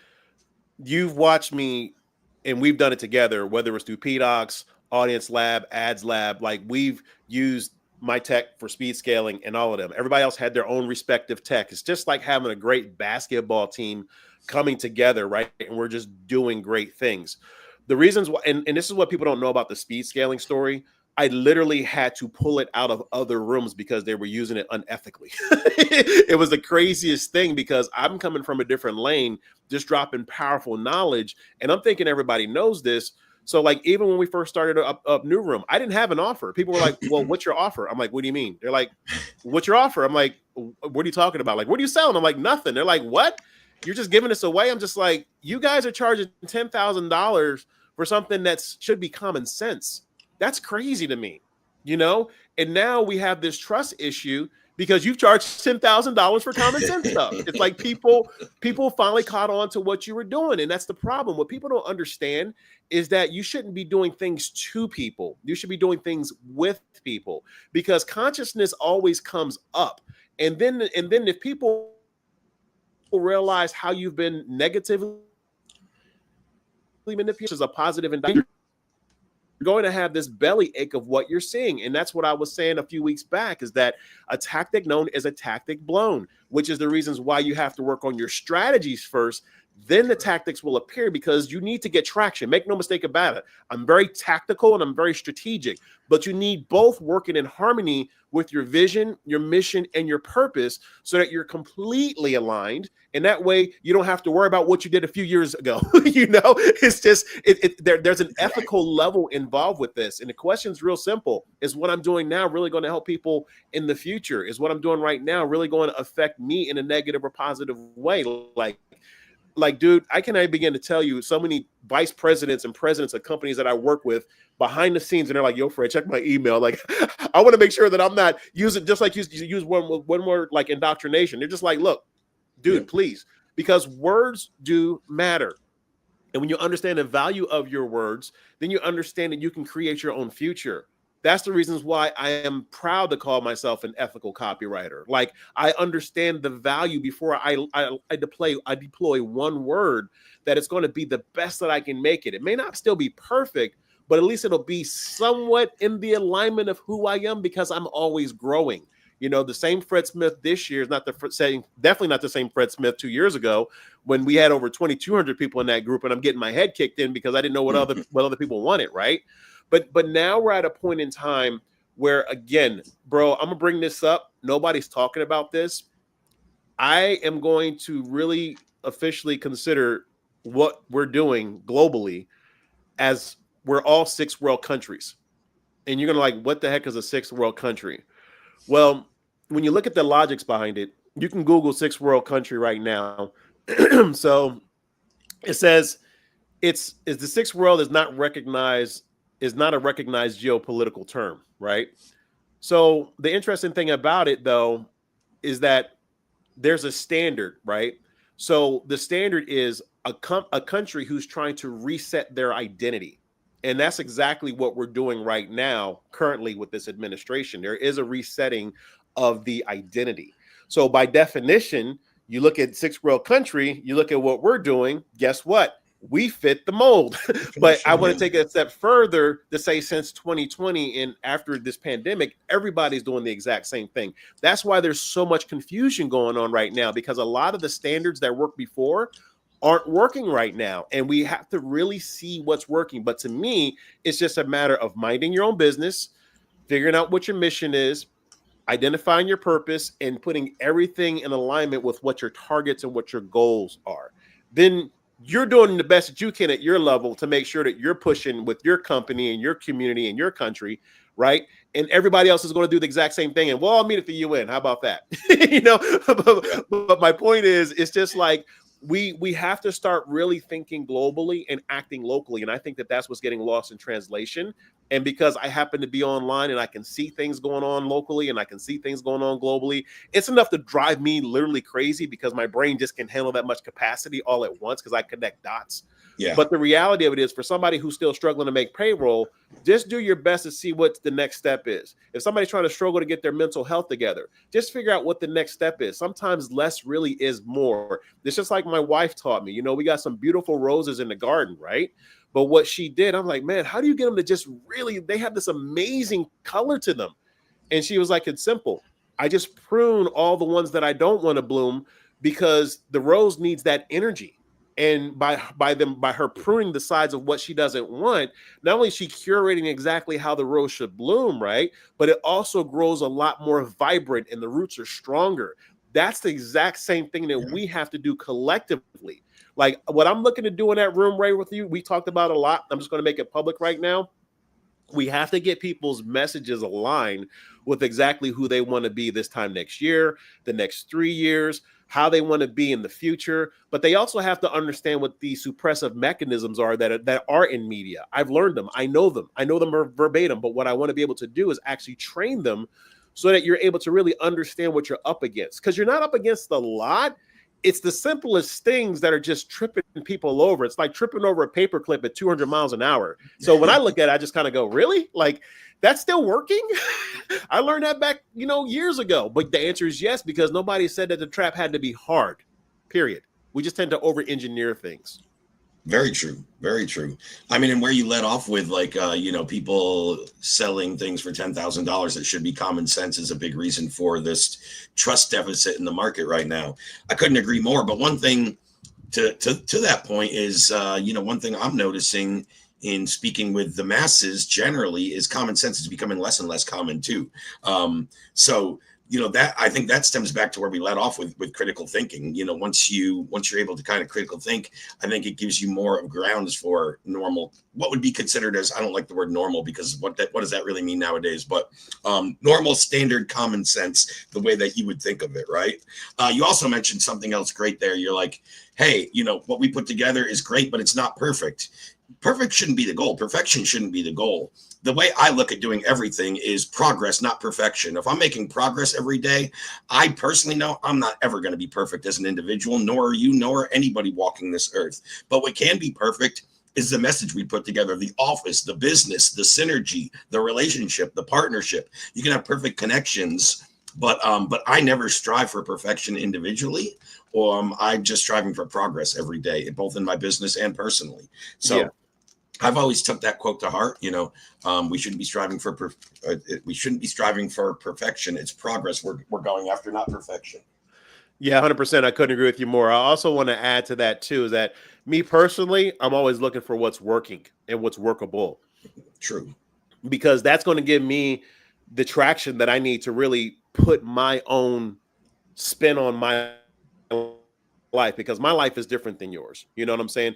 you've watched me and we've done it together, whether it's through PDocs, Audience Lab, Ads Lab. Like, we've used my tech for speed scaling and all of them. Everybody else had their own respective tech. It's just like having a great basketball team coming together, right? And we're just doing great things. The reasons why, and this is what people don't know about the speed scaling story, I literally had to pull it out of other rooms because they were using it unethically. It was the craziest thing because I'm coming from a different lane, just dropping powerful knowledge. And I'm thinking everybody knows this. So like, even when we first started up New Room, I didn't have an offer. People were like, well, what's your offer? I'm like, what do you mean? They're like, what's your offer? I'm like, what are you talking about? Like, what are you selling? I'm like, nothing. They're like, what? You're just giving this away? I'm just like, you guys are charging $10,000 for something that should be common sense. That's crazy to me, And now we have this trust issue because you've charged $10,000 for common sense stuff. It's like people finally caught on to what you were doing. And that's the problem. What people don't understand is that you shouldn't be doing things to people. You should be doing things with people, because consciousness always comes up. And then if people realize how you've been negatively manipulated as a positive indicator, you're going to have this belly ache of what you're seeing. And that's what I was saying a few weeks back, is that a tactic known is a tactic blown, which is the reasons why you have to work on your strategies first. Then the tactics will appear, because you need to get traction. Make no mistake about it. I'm very tactical and I'm very strategic, but you need both working in harmony with your vision, your mission, and your purpose, so that you're completely aligned. And that way you don't have to worry about what you did a few years ago. It's just, there's an ethical level involved with this. And the question's real simple. Is what I'm doing now really going to help people in the future? Is what I'm doing right now really going to affect me in a negative or positive way? Like, like, dude, I cannot begin to tell you so many vice presidents and presidents of companies that I work with behind the scenes, and they're like, yo, Fred, check my email. Like, I want to make sure that I'm not using, just like you use one more like indoctrination. They're just like, look, dude, please, because words do matter. And when you understand the value of your words, then you understand that you can create your own future. That's the reasons why I am proud to call myself an ethical copywriter. Like, I understand the value before I deploy one word, that it's going to be the best that I can make it. It may not still be perfect, but at least it'll be somewhat in the alignment of who I am, because I'm always growing. You know, the same Fred Smith this year is not the same, definitely not the same Fred Smith 2 years ago when we had over 2,200 people in that group, and I'm getting my head kicked in because I didn't know what other people wanted, right? But now we're at a point in time where, again, bro, I'm gonna bring this up. Nobody's talking about this. I am going to really officially consider what we're doing globally as we're all 6 world countries. And you're gonna like, what the heck is a 6th world country? Well, when you look at the logics behind it, you can Google 6th world country right now. So it says the 6th world is not a recognized geopolitical term, right? So the interesting thing about it, though, is that there's a standard, right? So the standard is a country who's trying to reset their identity. And that's exactly what we're doing right now, currently, with this administration. There is a resetting of the identity. So by definition, you look at 6th world country, you look at what we're doing, guess what? We fit the mold. But I want to take it a step further to say, since 2020 and after this pandemic, everybody's doing the exact same thing. That's why there's so much confusion going on right now, because a lot of the standards that worked before aren't working right now. And we have to really see what's working. But to me, it's just a matter of minding your own business, figuring out what your mission is, identifying your purpose, and putting everything in alignment with what your targets and what your goals are. Then you're doing the best that you can at your level to make sure that you're pushing with your company and your community and your country, right? And everybody else is going to do the exact same thing. And we'll all meet at the UN. How about that? You know, but my point is, it's just like, we have to start really thinking globally and acting locally. And I think that that's what's getting lost in translation. And because I happen to be online and I can see things going on locally and I can see things going on globally, it's enough to drive me literally crazy, because my brain just can handle that much capacity all at once, because I connect dots. Yeah. But the reality of it is, for somebody who's still struggling to make payroll, just do your best to see what the next step is. If somebody's trying to struggle to get their mental health together, just figure out what the next step is. Sometimes less really is more. It's just like my wife taught me. You know, we got some beautiful roses in the garden, right? But what she did, I'm like, man, how do you get them to just really, they have this amazing color to them. And she was like, it's simple. I just prune all the ones that I don't want to bloom, because the rose needs that energy. And by her pruning the sides of what she doesn't want, not only is she curating exactly how the rose should bloom, right? But it also grows a lot more vibrant and the roots are stronger. That's the exact same thing that we have to do collectively. Like what I'm looking to do in that room right with you, we talked about a lot. I'm just going to make it public right now. We have to get people's messages aligned with exactly who they want to be this time next year, the next 3 years, how they want to be in the future. But they also have to understand what the suppressive mechanisms are that are in media. I've learned them. I know them verbatim. But what I want to be able to do is actually train them so that you're able to really understand what you're up against. Because you're not up against a lot. It's the simplest things that are just tripping people over. It's like tripping over a paperclip at 200 miles an hour. So when I look at it, I just kind of go, really? Like, that's still working? I learned that back, years ago. But the answer is yes, because nobody said that the trap had to be hard, period. We just tend to over-engineer things. Very true. Very true. I mean, and where you let off with people selling things for $10,000 that should be common sense is a big reason for this trust deficit in the market right now. I couldn't agree more. But one thing to that point is, one thing I'm noticing in speaking with the masses generally is common sense is becoming less and less common too. So that I think that stems back to where we let off with critical thinking. Once you're able to kind of critical think, I think it gives you more of grounds for normal, what would be considered as, I don't like the word normal because what does that really mean nowadays, but normal, standard, common sense, the way that you would think of it, right? You also mentioned something else great there. You're like, hey, what we put together is great, but it's not perfect. Perfect shouldn't be the goal. Perfection shouldn't be the goal. The way I look at doing everything is progress, not perfection. If I'm making progress every day, I personally know I'm not ever going to be perfect as an individual, nor are you, nor anybody walking this earth. But what can be perfect is the message we put together, the office, the business, the synergy, the relationship, the partnership. You can have perfect connections, but I never strive for perfection individually. I'm just striving for progress every day, both in my business and personally. So yeah. I've always took that quote to heart. We shouldn't be striving for perfection. It's progress we're going after, not perfection. Yeah, 100%. I couldn't agree with you more. I also want to add to that too, is that me personally, I'm always looking for what's working and what's workable. True. Because that's going to give me the traction that I need to really put my own spin on my life, because my life is different than yours. You know what I'm saying?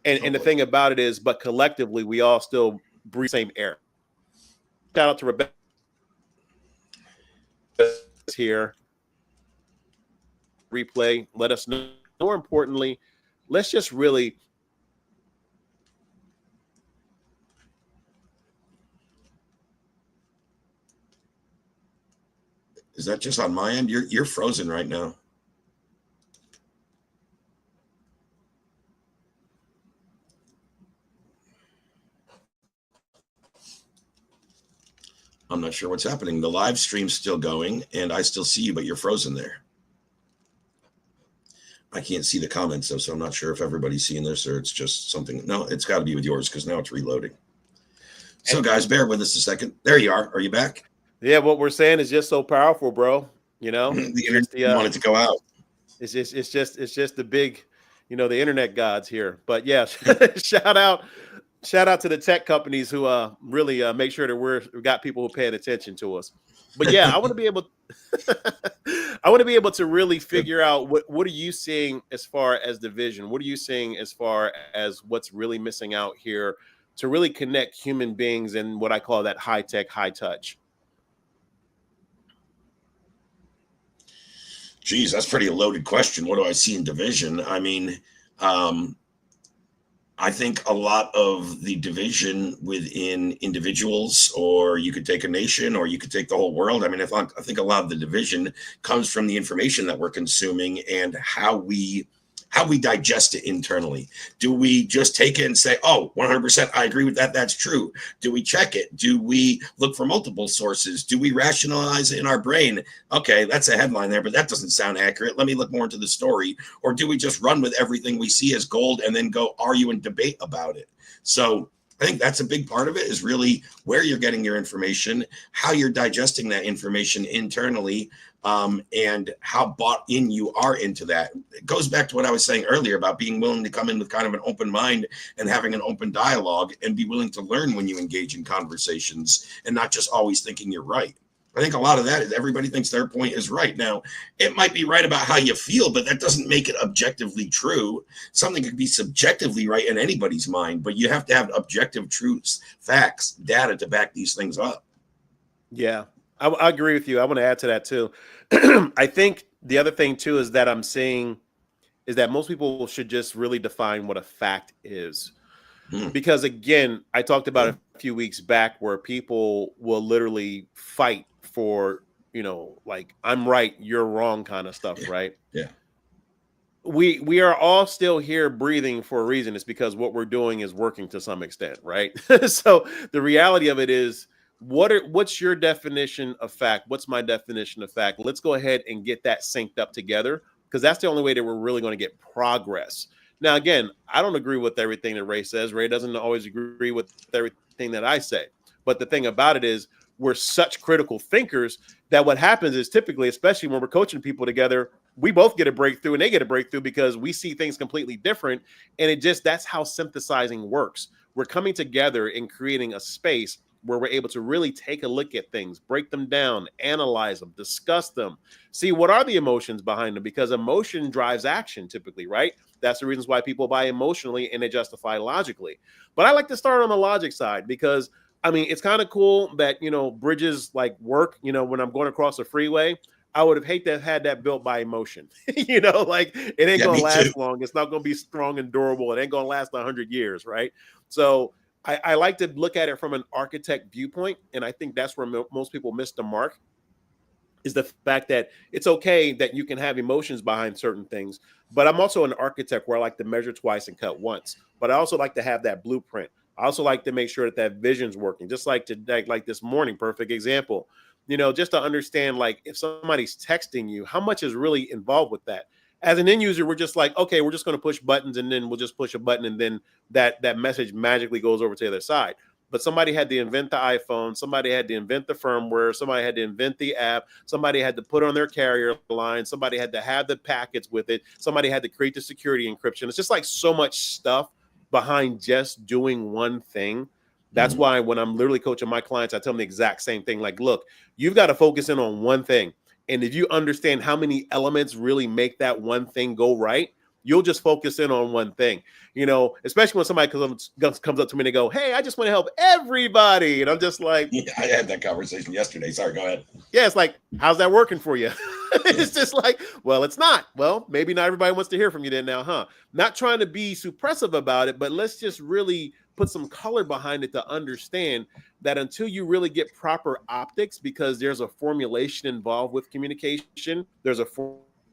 And the thing about it is, but collectively, we all still breathe the same air. Shout out to Rebecca here. Replay. Let us know. More importantly, let's just really. Is that just on my end? You're frozen right now. I'm not sure what's happening. The live stream's still going, and I still see you, but you're frozen there. I can't see the comments, though, so I'm not sure if everybody's seeing this or it's just something. No, it's got to be with yours because now it's reloading. So, guys, bear with us a second. There you are. Are you back? Yeah, what we're saying is just so powerful, bro. The internet wanted to go out. It's just the big, the internet gods here. But yeah, shout out to the tech companies who really make sure that we've got people who paying attention to us. But yeah, I want to be able to really figure out what are you seeing as far as the vision? What are you seeing as far as what's really missing out here to really connect human beings in what I call that high tech, high touch? Geez, that's pretty a loaded question. What do I see in division? I mean, I think a lot of the division within individuals, or you could take a nation, or you could take the whole world. I mean, I think a lot of the division comes from the information that we're consuming and how we digest it internally. Do we just take it and say, oh, 100%, I agree with that, that's true? Do we check it? Do we look for multiple sources? Do we rationalize it in our brain? Okay, that's a headline there, but that doesn't sound accurate. Let me look more into the story. Or do we just run with everything we see as gold and then go argue and debate about it? So I think that's a big part of it, is really where you're getting your information, how you're digesting that information internally, and how bought in you are into that. It goes back to what I was saying earlier about being willing to come in with kind of an open mind and having an open dialogue and be willing to learn when you engage in conversations and not just always thinking you're right. I think a lot of that is everybody thinks their point is right. Now, it might be right about how you feel, but that doesn't make it objectively true. Something could be subjectively right in anybody's mind, but you have to have objective truths, facts, data to back these things up. Yeah, I agree with you. I want to add to that too. I think the other thing too is that I'm seeing is that most people should just really define what a fact is. Because again, I talked about a few weeks back where people will literally fight for, like, I'm right, you're wrong kind of stuff, right? Yeah. We are all still here breathing for a reason. It's because what we're doing is working to some extent, right? So the reality of it is, what's your definition of fact? What's my definition of fact? Let's go ahead and get that synced up together, because that's the only way that we're really going to get progress. Now, again, I don't agree with everything that Ray says. Ray doesn't always agree with everything that I say. But the thing about it is, we're such critical thinkers that what happens is typically, especially when we're coaching people together, we both get a breakthrough and they get a breakthrough because we see things completely different. And that's how synthesizing works. We're coming together and creating a space where we're able to really take a look at things, break them down, analyze them, discuss them, see what are the emotions behind them, because emotion drives action typically, right? That's the reasons why people buy emotionally and they justify logically. But I like to start on the logic side because, I mean, it's kind of cool that, bridges like work, when I'm going across a freeway. I would have hate to have had that built by emotion. Like it ain't going to last long. It's not going to be strong and durable. It ain't going to last 100 years, right? So I like to look at it from an architect viewpoint. And I think that's where most people miss the mark, is the fact that it's okay that you can have emotions behind certain things. But I'm also an architect where I like to measure twice and cut once. But I also like to have that blueprint. I also like to make sure that vision's working, just like today, like this morning, perfect example. Just to understand, like, if somebody's texting you, how much is really involved with that? As an end user, we're just like, okay, we're just going to push buttons, and then we'll just push a button, and then that message magically goes over to the other side. But somebody had to invent the iPhone. Somebody had to invent the firmware. Somebody had to invent the app. Somebody had to put on their carrier line. Somebody had to have the packets with it. Somebody had to create the security encryption. It's just like so much stuff behind just doing one thing. That's why when I'm literally coaching my clients, I tell them the exact same thing. Like, look, you've got to focus in on one thing. And if you understand how many elements really make that one thing go right, you'll just focus in on one thing, especially when somebody comes up to me and they go, hey, I just want to help everybody. And I'm just like, yeah, I had that conversation yesterday. Sorry, go ahead. Yeah, it's like, how's that working for you? It's just like, well, it's not. Well, maybe not everybody wants to hear from you then now, huh? Not trying to be suppressive about it, but let's just really put some color behind it to understand that until you really get proper optics, because there's a formulation involved with communication, there's a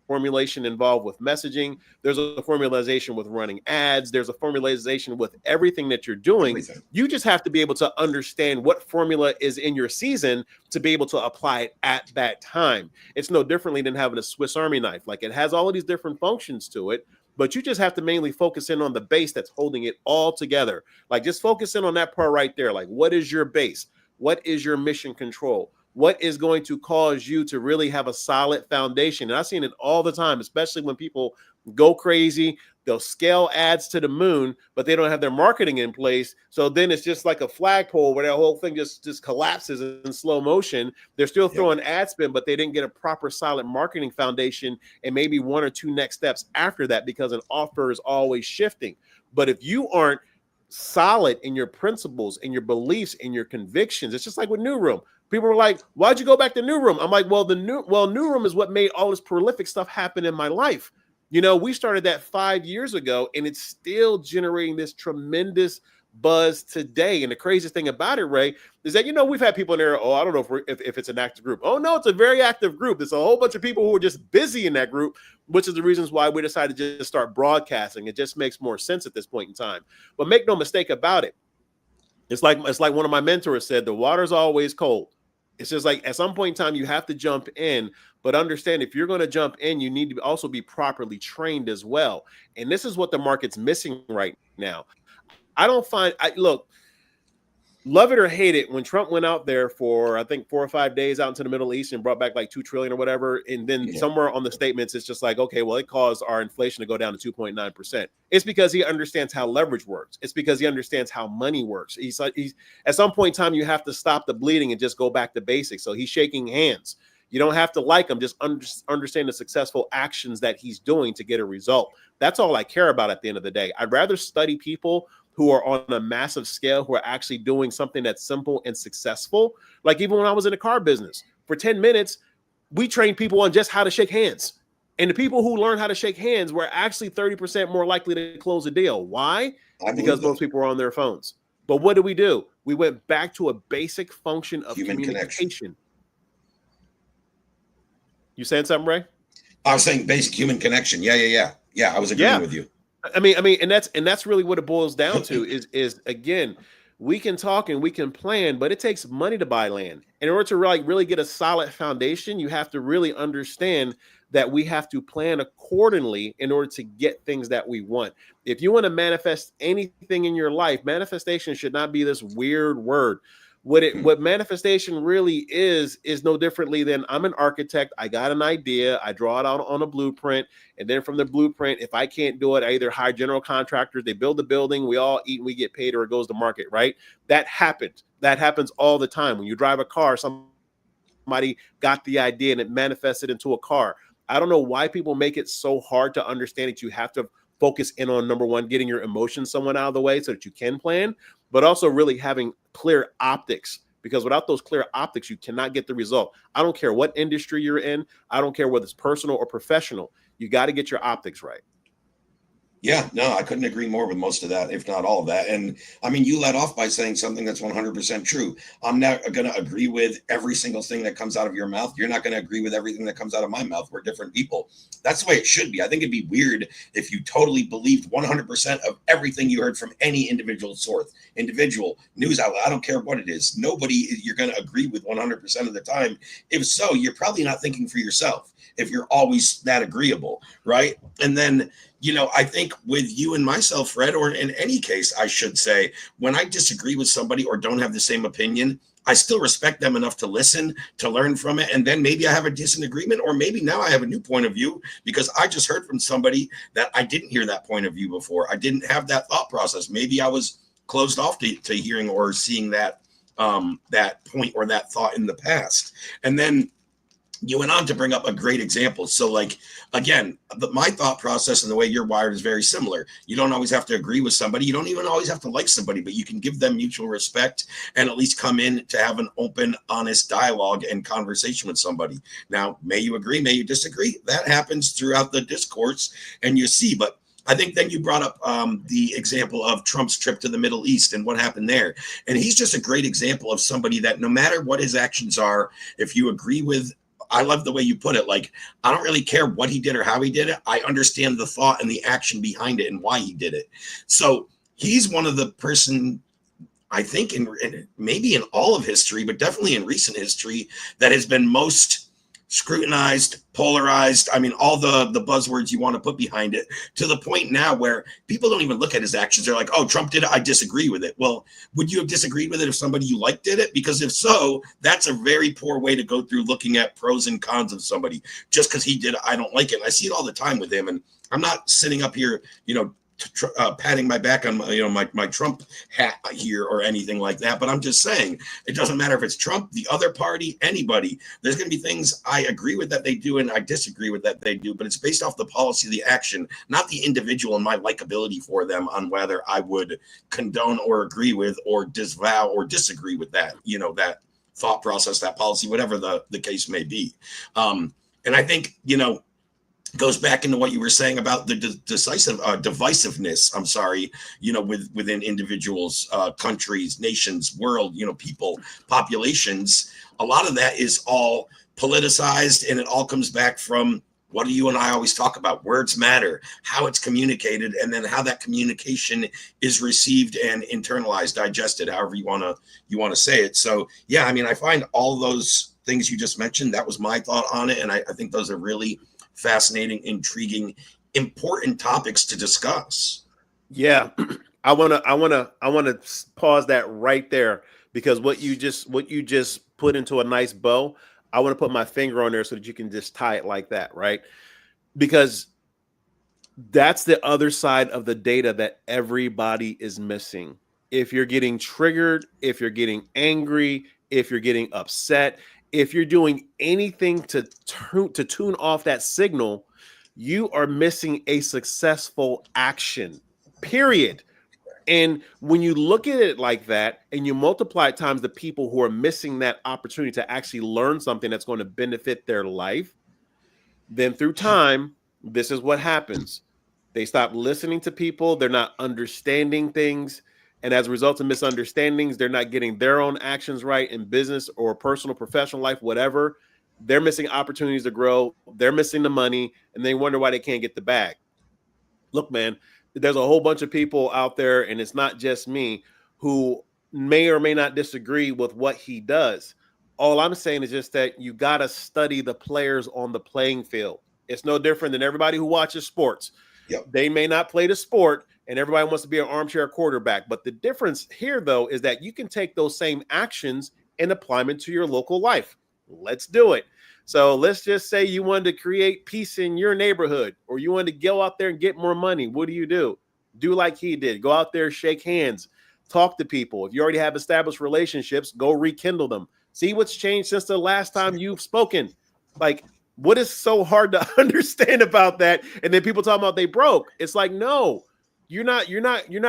formulation involved with messaging, there's a formulation with running ads, there's a formulation with everything that you're doing. You just have to be able to understand what formula is in your season to be able to apply it at that time. It's no differently than having a Swiss Army knife. Like, it has all of these different functions to it, but you just have to mainly focus in on the base that's holding it all together. Like, just focus in on that part right there. Like, what is your base? What is your mission control? What is going to cause you to really have a solid foundation? And I've seen it all the time, especially when people go crazy. They'll scale ads to the moon, but they don't have their marketing in place. So then it's just like a flagpole where that whole thing just collapses in slow motion. They're still throwing ad spend, but they didn't get a proper solid marketing foundation and maybe one or two next steps after that, because an offer is always shifting. But if you aren't solid in your principles and your beliefs and your convictions, it's just like with New Room. People were like, why'd you go back to New Room? I'm like, New Room is what made all this prolific stuff happen in my life. We started that 5 years ago, and it's still generating this tremendous buzz today. And the craziest thing about it, Ray, is that, we've had people in there, I don't know if it's an active group. Oh, no, it's a very active group. There's a whole bunch of people who are just busy in that group, which is the reasons why we decided to just start broadcasting. It just makes more sense at this point in time. But make no mistake about it. It's like one of my mentors said, the water's always cold. It's just like at some point in time, you have to jump in, but understand if you're going to jump in, you need to also be properly trained as well. And this is what the market's missing right now. Look, love it or hate it, when Trump went out there for, I think, 4 or 5 days out into the Middle East and brought back like $2 trillion or whatever. And then somewhere on the statements, it's just like, okay, well, it caused our inflation to go down to 2.9%. It's because he understands how leverage works. It's because he understands how money works. He's at some point in time, you have to stop the bleeding and just go back to basics. So he's shaking hands. You don't have to like him, just understand the successful actions that he's doing to get a result. That's all I care about at the end of the day. I'd rather study people who are on a massive scale, who are actually doing something that's simple and successful. Like, even when I was in the car business, for 10 minutes, we trained people on just how to shake hands. And the people who learned how to shake hands were actually 30% more likely to close a deal. Why? Because most people were on their phones. But what did? We went back to a basic function of human communication. You saying something, Ray? I was saying basic human connection. Yeah. I was agreeing with you. I mean, and that's really what it boils down to is again, we can talk and we can plan, but it takes money to buy land. In order to really get a solid foundation, you have to really understand that we have to plan accordingly in order to get things that we want. If you want to manifest anything in your life, manifestation should not be this weird word. What manifestation really is no differently than I'm an architect. I got an idea, I draw it out on a blueprint, and then from the blueprint, if I can't do it, I either hire general contractors, they build the building, we all eat and we get paid, or it goes to market, right? That happens. That happens all the time. When you drive a car, somebody got the idea and it manifested into a car. I don't know why people make it so hard to understand that you have to focus in on, number one, getting your emotions somewhat out of the way so that you can plan, but also really having clear optics, because without those clear optics, you cannot get the result. I don't care what industry you're in. I don't care whether it's personal or professional. You got to get your optics right. Yeah, no, I couldn't agree more with most of that, if not all of that. And I mean, you led off by saying something that's 100% true. I'm not going to agree with every single thing that comes out of your mouth. You're not going to agree with everything that comes out of my mouth. We're different people. That's the way it should be. I think it'd be weird if you totally believed 100% of everything you heard from any individual source, individual news outlet. I don't care what it is. Nobody you're going to agree with 100% of the time. If so, you're probably not thinking for yourself if you're always that agreeable, right? And then, you know, I think with you and myself, Fred, or in any case, I should say, when I disagree with somebody or don't have the same opinion, I still respect them enough to listen, to learn from it. And then maybe I have a disagreement, or maybe now I have a new point of view because I just heard from somebody that I didn't hear that point of view before. I didn't have that thought process. Maybe I was closed off to hearing or seeing that that point or that thought in the past. And then you went on to bring up a great example. So, like, again, my thought process and the way you're wired is very similar. You don't always have to agree with somebody. You don't even always have to like somebody, but you can give them mutual respect and at least come in to have an open, honest dialogue and conversation with somebody. Now, may you agree, may you disagree. That happens throughout the discourse, and you see, but I think then you brought up the example of Trump's trip to the Middle East and what happened there. And he's just a great example of somebody that no matter what his actions are, if you agree with, I love the way you put it. Like, I don't really care what he did or how he did it. I understand the thought and the action behind it and why he did it. So he's one of the person, I think, in maybe in all of history, but definitely in recent history, that has been most scrutinized, polarized. I mean, all the buzzwords you want to put behind it, to the point now where people don't even look at his actions. They're like, oh, Trump did it, I disagree with it. Well, would you have disagreed with it if somebody you liked did it? Because if so, that's a very poor way to go through looking at pros and cons of somebody. Just because he did it, I don't like it. And I see it all the time with him. And I'm not sitting up here, you know, patting my back on my Trump hat here or anything like that, but I'm just saying it doesn't matter if it's Trump, the other party, anybody. There's going to be things I agree with that they do and I disagree with that they do, but it's based off the policy, the action, not the individual and my likability for them on whether I would condone or agree with or disavow or disagree with that, you know, that thought process, that policy, whatever the case may be. And I think, you know, goes back into what you were saying about the divisiveness. I'm sorry, you know, within individuals, countries, nations, world, you know, people, populations. A lot of that is all politicized, and it all comes back from what do you and I always talk about? Words matter, how it's communicated, and then how that communication is received and internalized, digested, however you want to say it. So yeah, I mean, I find all those things you just mentioned, that was my thought on it, and I think those are really fascinating, intriguing, important topics to discuss. Yeah, I wanna pause that right there, because what you just put into a nice bow. I want to put my finger on there so that you can just tie it like that, right? Because that's the other side of the data that everybody is missing. If you're getting triggered, if you're getting angry, if you're getting upset, if you're doing anything to tune off that signal, you are missing a successful action, period. And when you look at it like that and you multiply it times the people who are missing that opportunity to actually learn something that's going to benefit their life, then through time, this is what happens. They stop listening to people. They're not understanding things. And as a result of misunderstandings, they're not getting their own actions right in business or personal, professional life, whatever. They're missing opportunities to grow. They're missing the money, and they wonder why they can't get the bag. Look, man, there's a whole bunch of people out there, and it's not just me, who may or may not disagree with what he does. All I'm saying is just that you got to study the players on the playing field. It's no different than everybody who watches sports. Yep. They may not play the sport. and everybody wants to be an armchair quarterback. But the difference here, though, is that you can take those same actions and apply them to your local life. Let's do it. So let's just say you wanted to create peace in your neighborhood, or you wanted to go out there and get more money. What do? Do like he did. Go out there, shake hands, talk to people. If you already have established relationships, go rekindle them. See what's changed since the last time you've spoken. Like, what is so hard to understand about that? And then people talking about they broke. It's like, no, you're not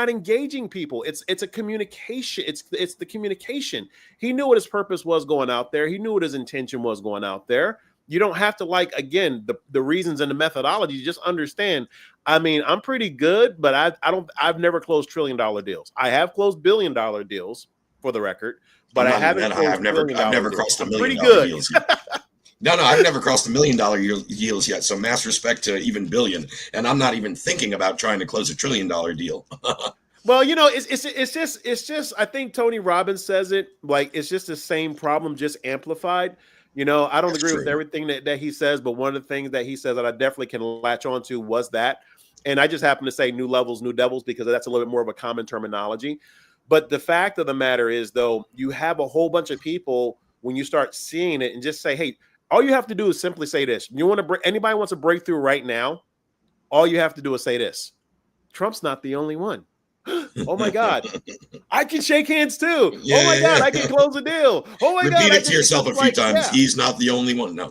engaging people. It's a communication. It's the communication. He knew what his purpose was going out there. He knew what his intention was going out there. You don't have to like, again, the reasons and the methodology. You just understand. I mean, I'm pretty good, but I've never closed $1 trillion deals. I have closed $1 billion deals, for the record, but I haven't. I've never crossed $1 million deals. No, I've never crossed $1 million deals yet. So mass respect to even billion. And I'm not even thinking about trying to close $1 trillion deal. Well, you know, it's just I think Tony Robbins says it like it's just the same problem, just amplified. You know, I don't agree with everything that he says, but one of the things that he says that I definitely can latch on to was that. And I just happen to say new levels, new devils, because that's a little bit more of a common terminology. But the fact of the matter is, though, you have a whole bunch of people when you start seeing it and just say, hey, all you have to do is simply say this. You want to anybody wants a breakthrough right now? All you have to do is say this. Trump's not the only one. Oh my God, I can shake hands too. Yeah, oh my God, I can close a deal. Oh my God, repeat it to yourself a few times. Yeah. He's not the only one. No.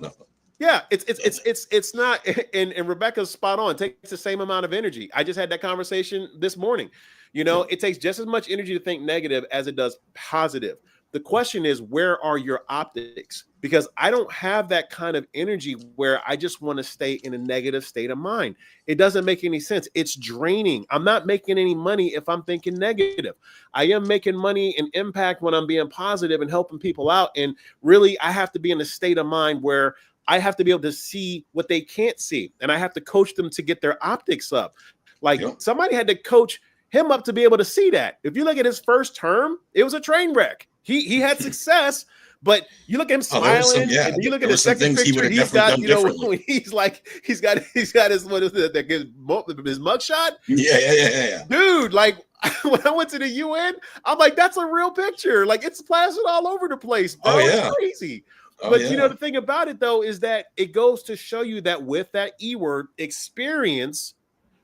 Yeah, it's not. And Rebecca's spot on. It takes the same amount of energy. I just had that conversation this morning. You know, it takes just as much energy to think negative as it does positive. The question is, where are your optics? Because I don't have that kind of energy where I just want to stay in a negative state of mind. It doesn't make any sense. It's draining. I'm not making any money if I'm thinking negative. I am making money and impact when I'm being positive and helping people out. And really, I have to be in a state of mind where I have to be able to see what they can't see. And I have to coach them to get their optics up. Like somebody had to coach him up to be able to see that. If you look at his first term, it was a train wreck. He had success, but you look at him smiling, and you look at the second picture, he's got, you know, he's got his, what is it, his mugshot? Yeah. Dude, like when I went to the UN, I'm like, that's a real picture. Like it's plastered all over the place, bro. Oh, yeah. It's crazy. But you know, the thing about it though, is that it goes to show you that with that E word experience,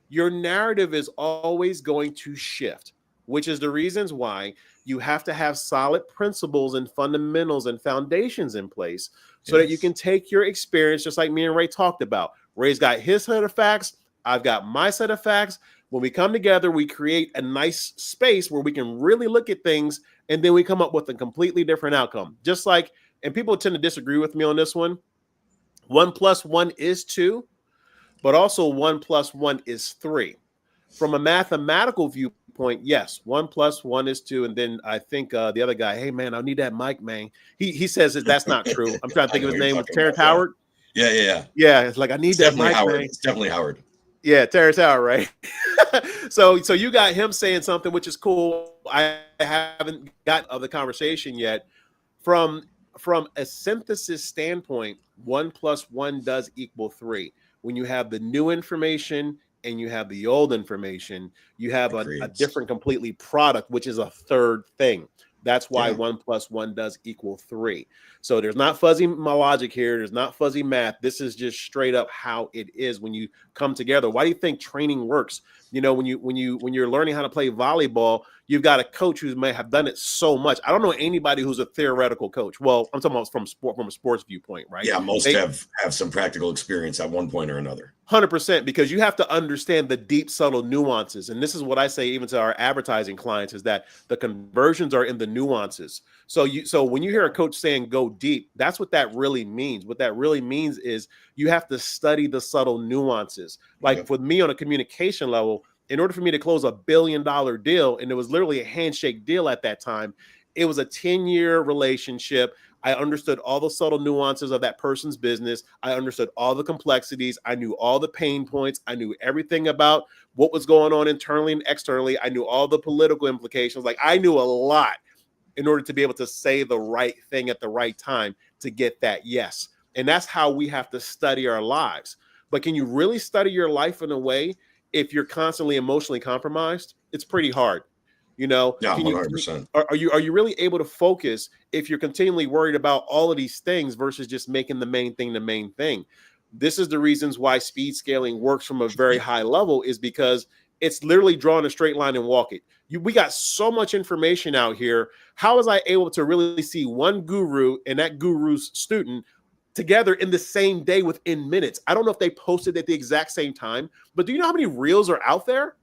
your narrative is always going to shift, which is the reasons why you have to have solid principles and fundamentals and foundations in place so that you can take your experience, just like me and Ray talked about. Ray's got his set of facts. I've got my set of facts. When we come together, we create a nice space where we can really look at things, and then we come up with a completely different outcome. Just like, and people tend to disagree with me on this one. 1 + 1 is 2, but also 1 + 1 is 3. From a mathematical viewpoint, yes, 1 + 1 is 2. And then I think the other guy, hey man, I need that mic, man. He says that that's not true. I'm trying to think of his name. Was Terrence Howard? Yeah. Yeah, it's like I need that mic, Howard. man. It's definitely Howard. Yeah, Terrence Howard, right? So you got him saying something which is cool. I haven't got of the conversation yet. From a synthesis standpoint, 1 + 1 does equal 3. When you have the new information and you have the old information, you have a different completely product, which is a third thing. That's why 1 + 1 does equal 3. So there's not fuzzy logic here. There's not fuzzy math. This is just straight up how it is when you come together. Why do you think training works? You know, when you're learning how to play volleyball, you've got a coach who may have done it so much. I don't know anybody who's a theoretical coach. Well, I'm talking about from a sports viewpoint, right? Yeah, most have some practical experience at one point or another. 100%, because you have to understand the deep, subtle nuances. And this is what I say even to our advertising clients, is that the conversions are in the nuances. So when you hear a coach saying go deep, that's what that really means. What that really means is you have to study the subtle nuances. Like with me on a communication level, in order for me to close $1 billion deal, and it was literally a handshake deal at that time, it was a 10-year relationship. I understood all the subtle nuances of that person's business. I understood all the complexities. I knew all the pain points. I knew everything about what was going on internally and externally. I knew all the political implications. Like I knew a lot in order to be able to say the right thing at the right time to get that yes. And that's how we have to study our lives. But can you really study your life in a way if you're constantly emotionally compromised, it's pretty hard. You know, Yeah, can you 100%. are you really able to focus if you're continually worried about all of these things versus just making the main thing the main thing? This is the reasons why speed scaling works from a very high level, is because it's literally drawing a straight line and walk it. We got so much information out here. How was I able to really see one guru and that guru's student together in the same day within minutes? I don't know if they posted at the exact same time, but do you know how many reels are out there?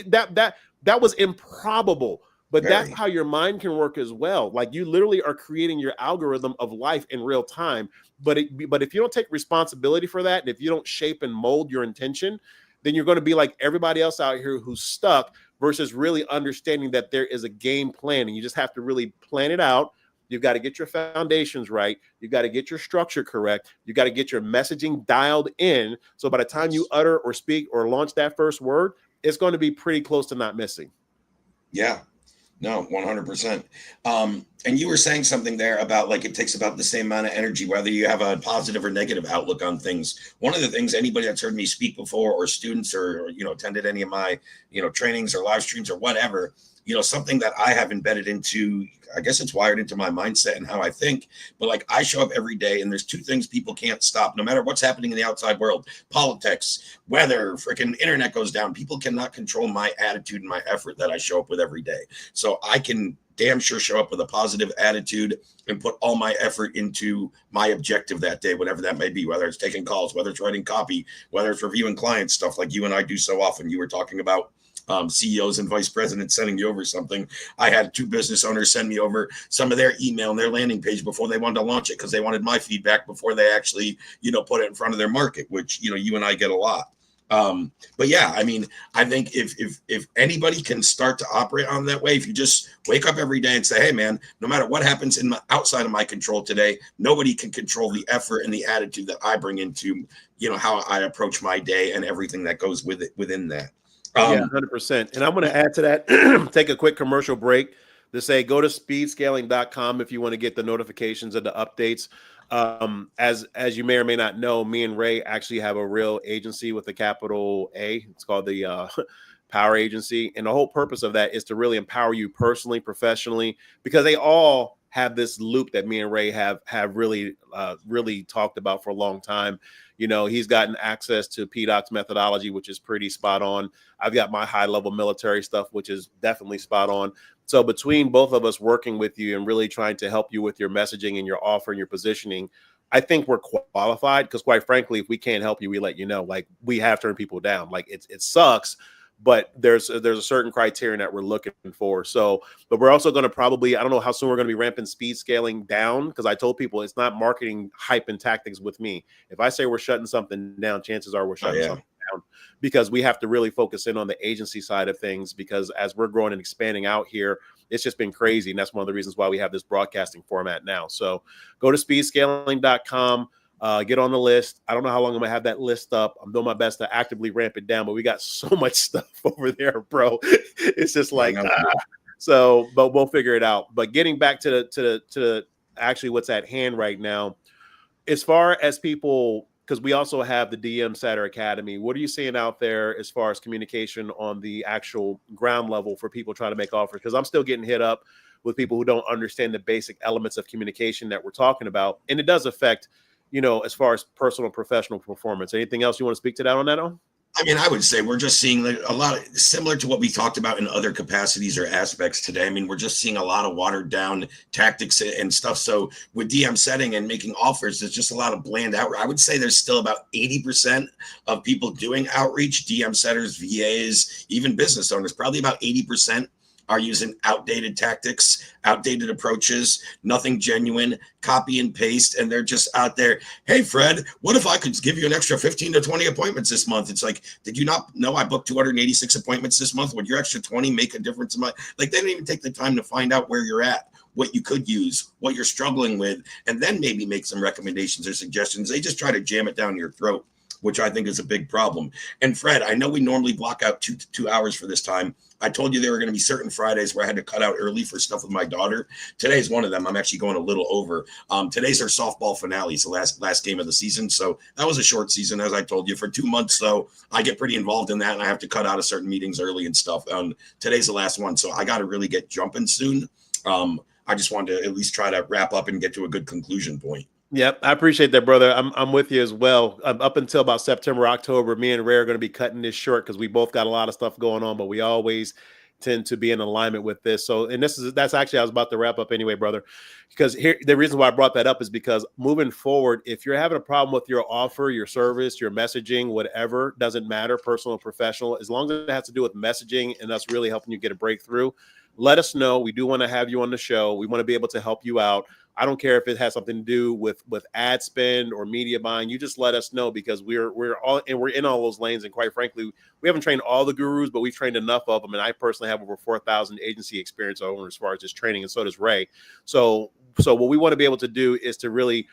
That was improbable. But that's how your mind can work as well. Like, you literally are creating your algorithm of life in real time. But if you don't take responsibility for that, and if you don't shape and mold your intention, then you're going to be like everybody else out here who's stuck, versus really understanding that there is a game plan, and you just have to really plan it out. You've got to get your foundations right. You've got to get your structure correct. You got to get your messaging dialed in. So by the time you utter or speak or launch that first word, it's going to be pretty close to not missing. Yeah, no, 100%. And you were saying something there about, like, it takes about the same amount of energy, whether you have a positive or negative outlook on things. One of the things, anybody that's heard me speak before, or students, or, you know, attended any of my, you know, trainings or live streams or whatever, you know, something that I have embedded into, I guess it's wired into my mindset and how I think, but like, I show up every day, and there's two things people can't stop, no matter what's happening in the outside world: politics, weather, freaking internet goes down. People cannot control my attitude and my effort that I show up with every day. So I can damn sure show up with a positive attitude and put all my effort into my objective that day, whatever that may be, whether it's taking calls, whether it's writing copy, whether it's reviewing clients stuff like you and I do so often. You were talking about CEOs and vice presidents sending you over something. I had 2 business owners send me over some of their email and their landing page before they wanted to launch it, because they wanted my feedback before they actually, you know, put it in front of their market, which, you know, you and I get a lot. But yeah, I mean, I think if anybody can start to operate on that way, if you just wake up every day and say, hey man, no matter what happens in outside of my control today, nobody can control the effort and the attitude that I bring into, you know, how I approach my day and everything that goes with it within that. Yeah, 100%. And I'm going to add to that, take a quick commercial break to say, go to speedscaling.com if you want to get the notifications of the updates. As you may or may not know, me and Ray actually have a real agency with a capital A. It's called the Power Agency. And the whole purpose of that is to really empower you personally, professionally, because they all have this loop that me and Ray have really talked about for a long time. You know, he's gotten access to PDOC's methodology, which is pretty spot on. I've got my high level military stuff, which is definitely spot on. So between both of us working with you and really trying to help you with your messaging and your offer and your positioning, I think we're qualified, because quite frankly, if we can't help you, we let you know. Like, we have turned people down. Like, it sucks, but there's a certain criterion that we're looking for. So, but we're also going to probably, I don't know how soon we're going to be ramping speed scaling down, because I told people it's not marketing hype and tactics with me. If I say we're shutting something down, chances are we're shutting something down, because we have to really focus in on the agency side of things, because as we're growing and expanding out here, it's just been crazy. And that's one of the reasons why we have this broadcasting format now. So go to speedscaling.com. Get on the list. I don't know how long I'm gonna have that list up. I'm doing my best to actively ramp it down, but we got so much stuff over there, bro. It's just like, so, but we'll figure it out. But getting back to the actually what's at hand right now, as far as people, because we also have the DM Setter Academy. What are you seeing out there as far as communication on the actual ground level for people trying to make offers? Because I'm still getting hit up with people who don't understand the basic elements of communication that we're talking about, and it does affect, you know, as far as personal and professional performance. Anything else you want to speak to that on that on? I mean, I would say we're just seeing a lot of, similar to what we talked about in other capacities or aspects today. I mean, we're just seeing a lot of watered down tactics and stuff. So with DM setting and making offers, there's just a lot of bland outreach. I would say there's still about 80% of people doing outreach, DM setters, VAs, even business owners, probably about 80% are using outdated tactics, outdated approaches, nothing genuine, copy and paste. And they're just out there. Hey, Fred, what if I could give you an extra 15 to 20 appointments this month? It's like, did you not know I booked 286 appointments this month? Would your extra 20 make a difference in my, like, they didn't even take the time to find out where you're at, what you could use, what you're struggling with, and then maybe make some recommendations or suggestions. They just try to jam it down your throat. which I think is a big problem. And Fred, I know we normally block out 2 hours for this time. I told you there were going to be certain Fridays where I had to cut out early for stuff with my daughter. Today's one of them. I'm actually going a little over. Today's our softball finale. It's the last game of the season. So that was a short season, as I told you. For 2 months, though, I get pretty involved in that, and I have to cut out of certain meetings early and stuff. Today's the last one, so I got to really get jumping soon. I just wanted to at least try to wrap up and get to a good conclusion point. Yep, I appreciate that, brother. I'm with you as well. Up until about September, October, me and Ray are going to be cutting this short because we both got a lot of stuff going on, but we always tend to be in alignment with this. So, and that's actually, I was about to wrap up anyway, brother, because here, the reason why I brought that up is because moving forward, if you're having a problem with your offer, your service, your messaging, whatever, doesn't matter, personal or professional, as long as it has to do with messaging and us really helping you get a breakthrough, let us know. We do want to have you on the show. We want to be able to help you out. I don't care if it has something to do with ad spend or media buying. You just let us know, because we're in all those lanes. And quite frankly, we haven't trained all the gurus, but we've trained enough of them. And I personally have over 4,000 agency experience over as far as just training, and so does Ray. So what we want to be able to do is to really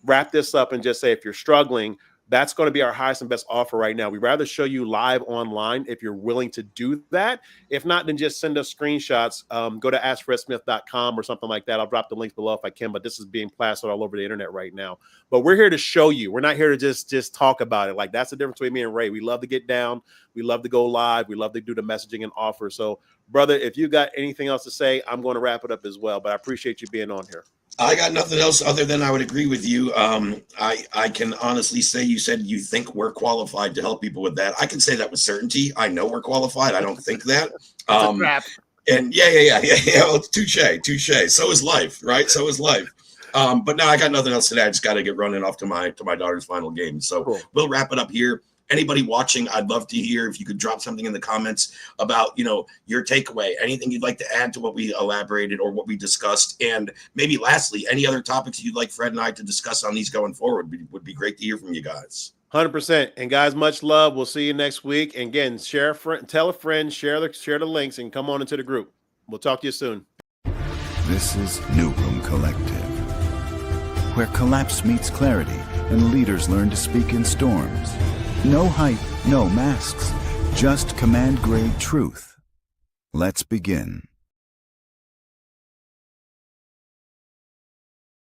wrap this up and just say, if you're struggling, that's going to be our highest and best offer right now. We'd rather show you live online if you're willing to do that. If not, then just send us screenshots. Go to AskFredSmith.com or something like that. I'll drop the links below if I can, but this is being plastered all over the internet right now. But we're here to show you. We're not here to just talk about it. Like, that's the difference between me and Ray. We love to get down. We love to go live. We love to do the messaging and offer. So, brother, if you got anything else to say, I'm going to wrap it up as well. But I appreciate you being on here. I got nothing else other than I would agree with you. I can honestly say, you said you think we're qualified to help people with that. I can say that with certainty. I know we're qualified. I don't think that. And yeah. Well, it's touche. So is life, right? So is life. But no, I got nothing else today. I just got to get running off to my daughter's final game. So cool. We'll wrap it up here. Anybody watching, I'd love to hear if you could drop something in the comments about, your takeaway, anything you'd like to add to what we elaborated or what we discussed. And maybe lastly, any other topics you'd like Fred and I to discuss on these going forward would be great to hear from you guys. 100%. And guys, much love. We'll see you next week. And again, tell a friend, share the links, and come on into the group. We'll talk to you soon. This is New Room Collective, where collapse meets clarity and leaders learn to speak in storms. No hype, no masks, just command grade truth. Let's begin.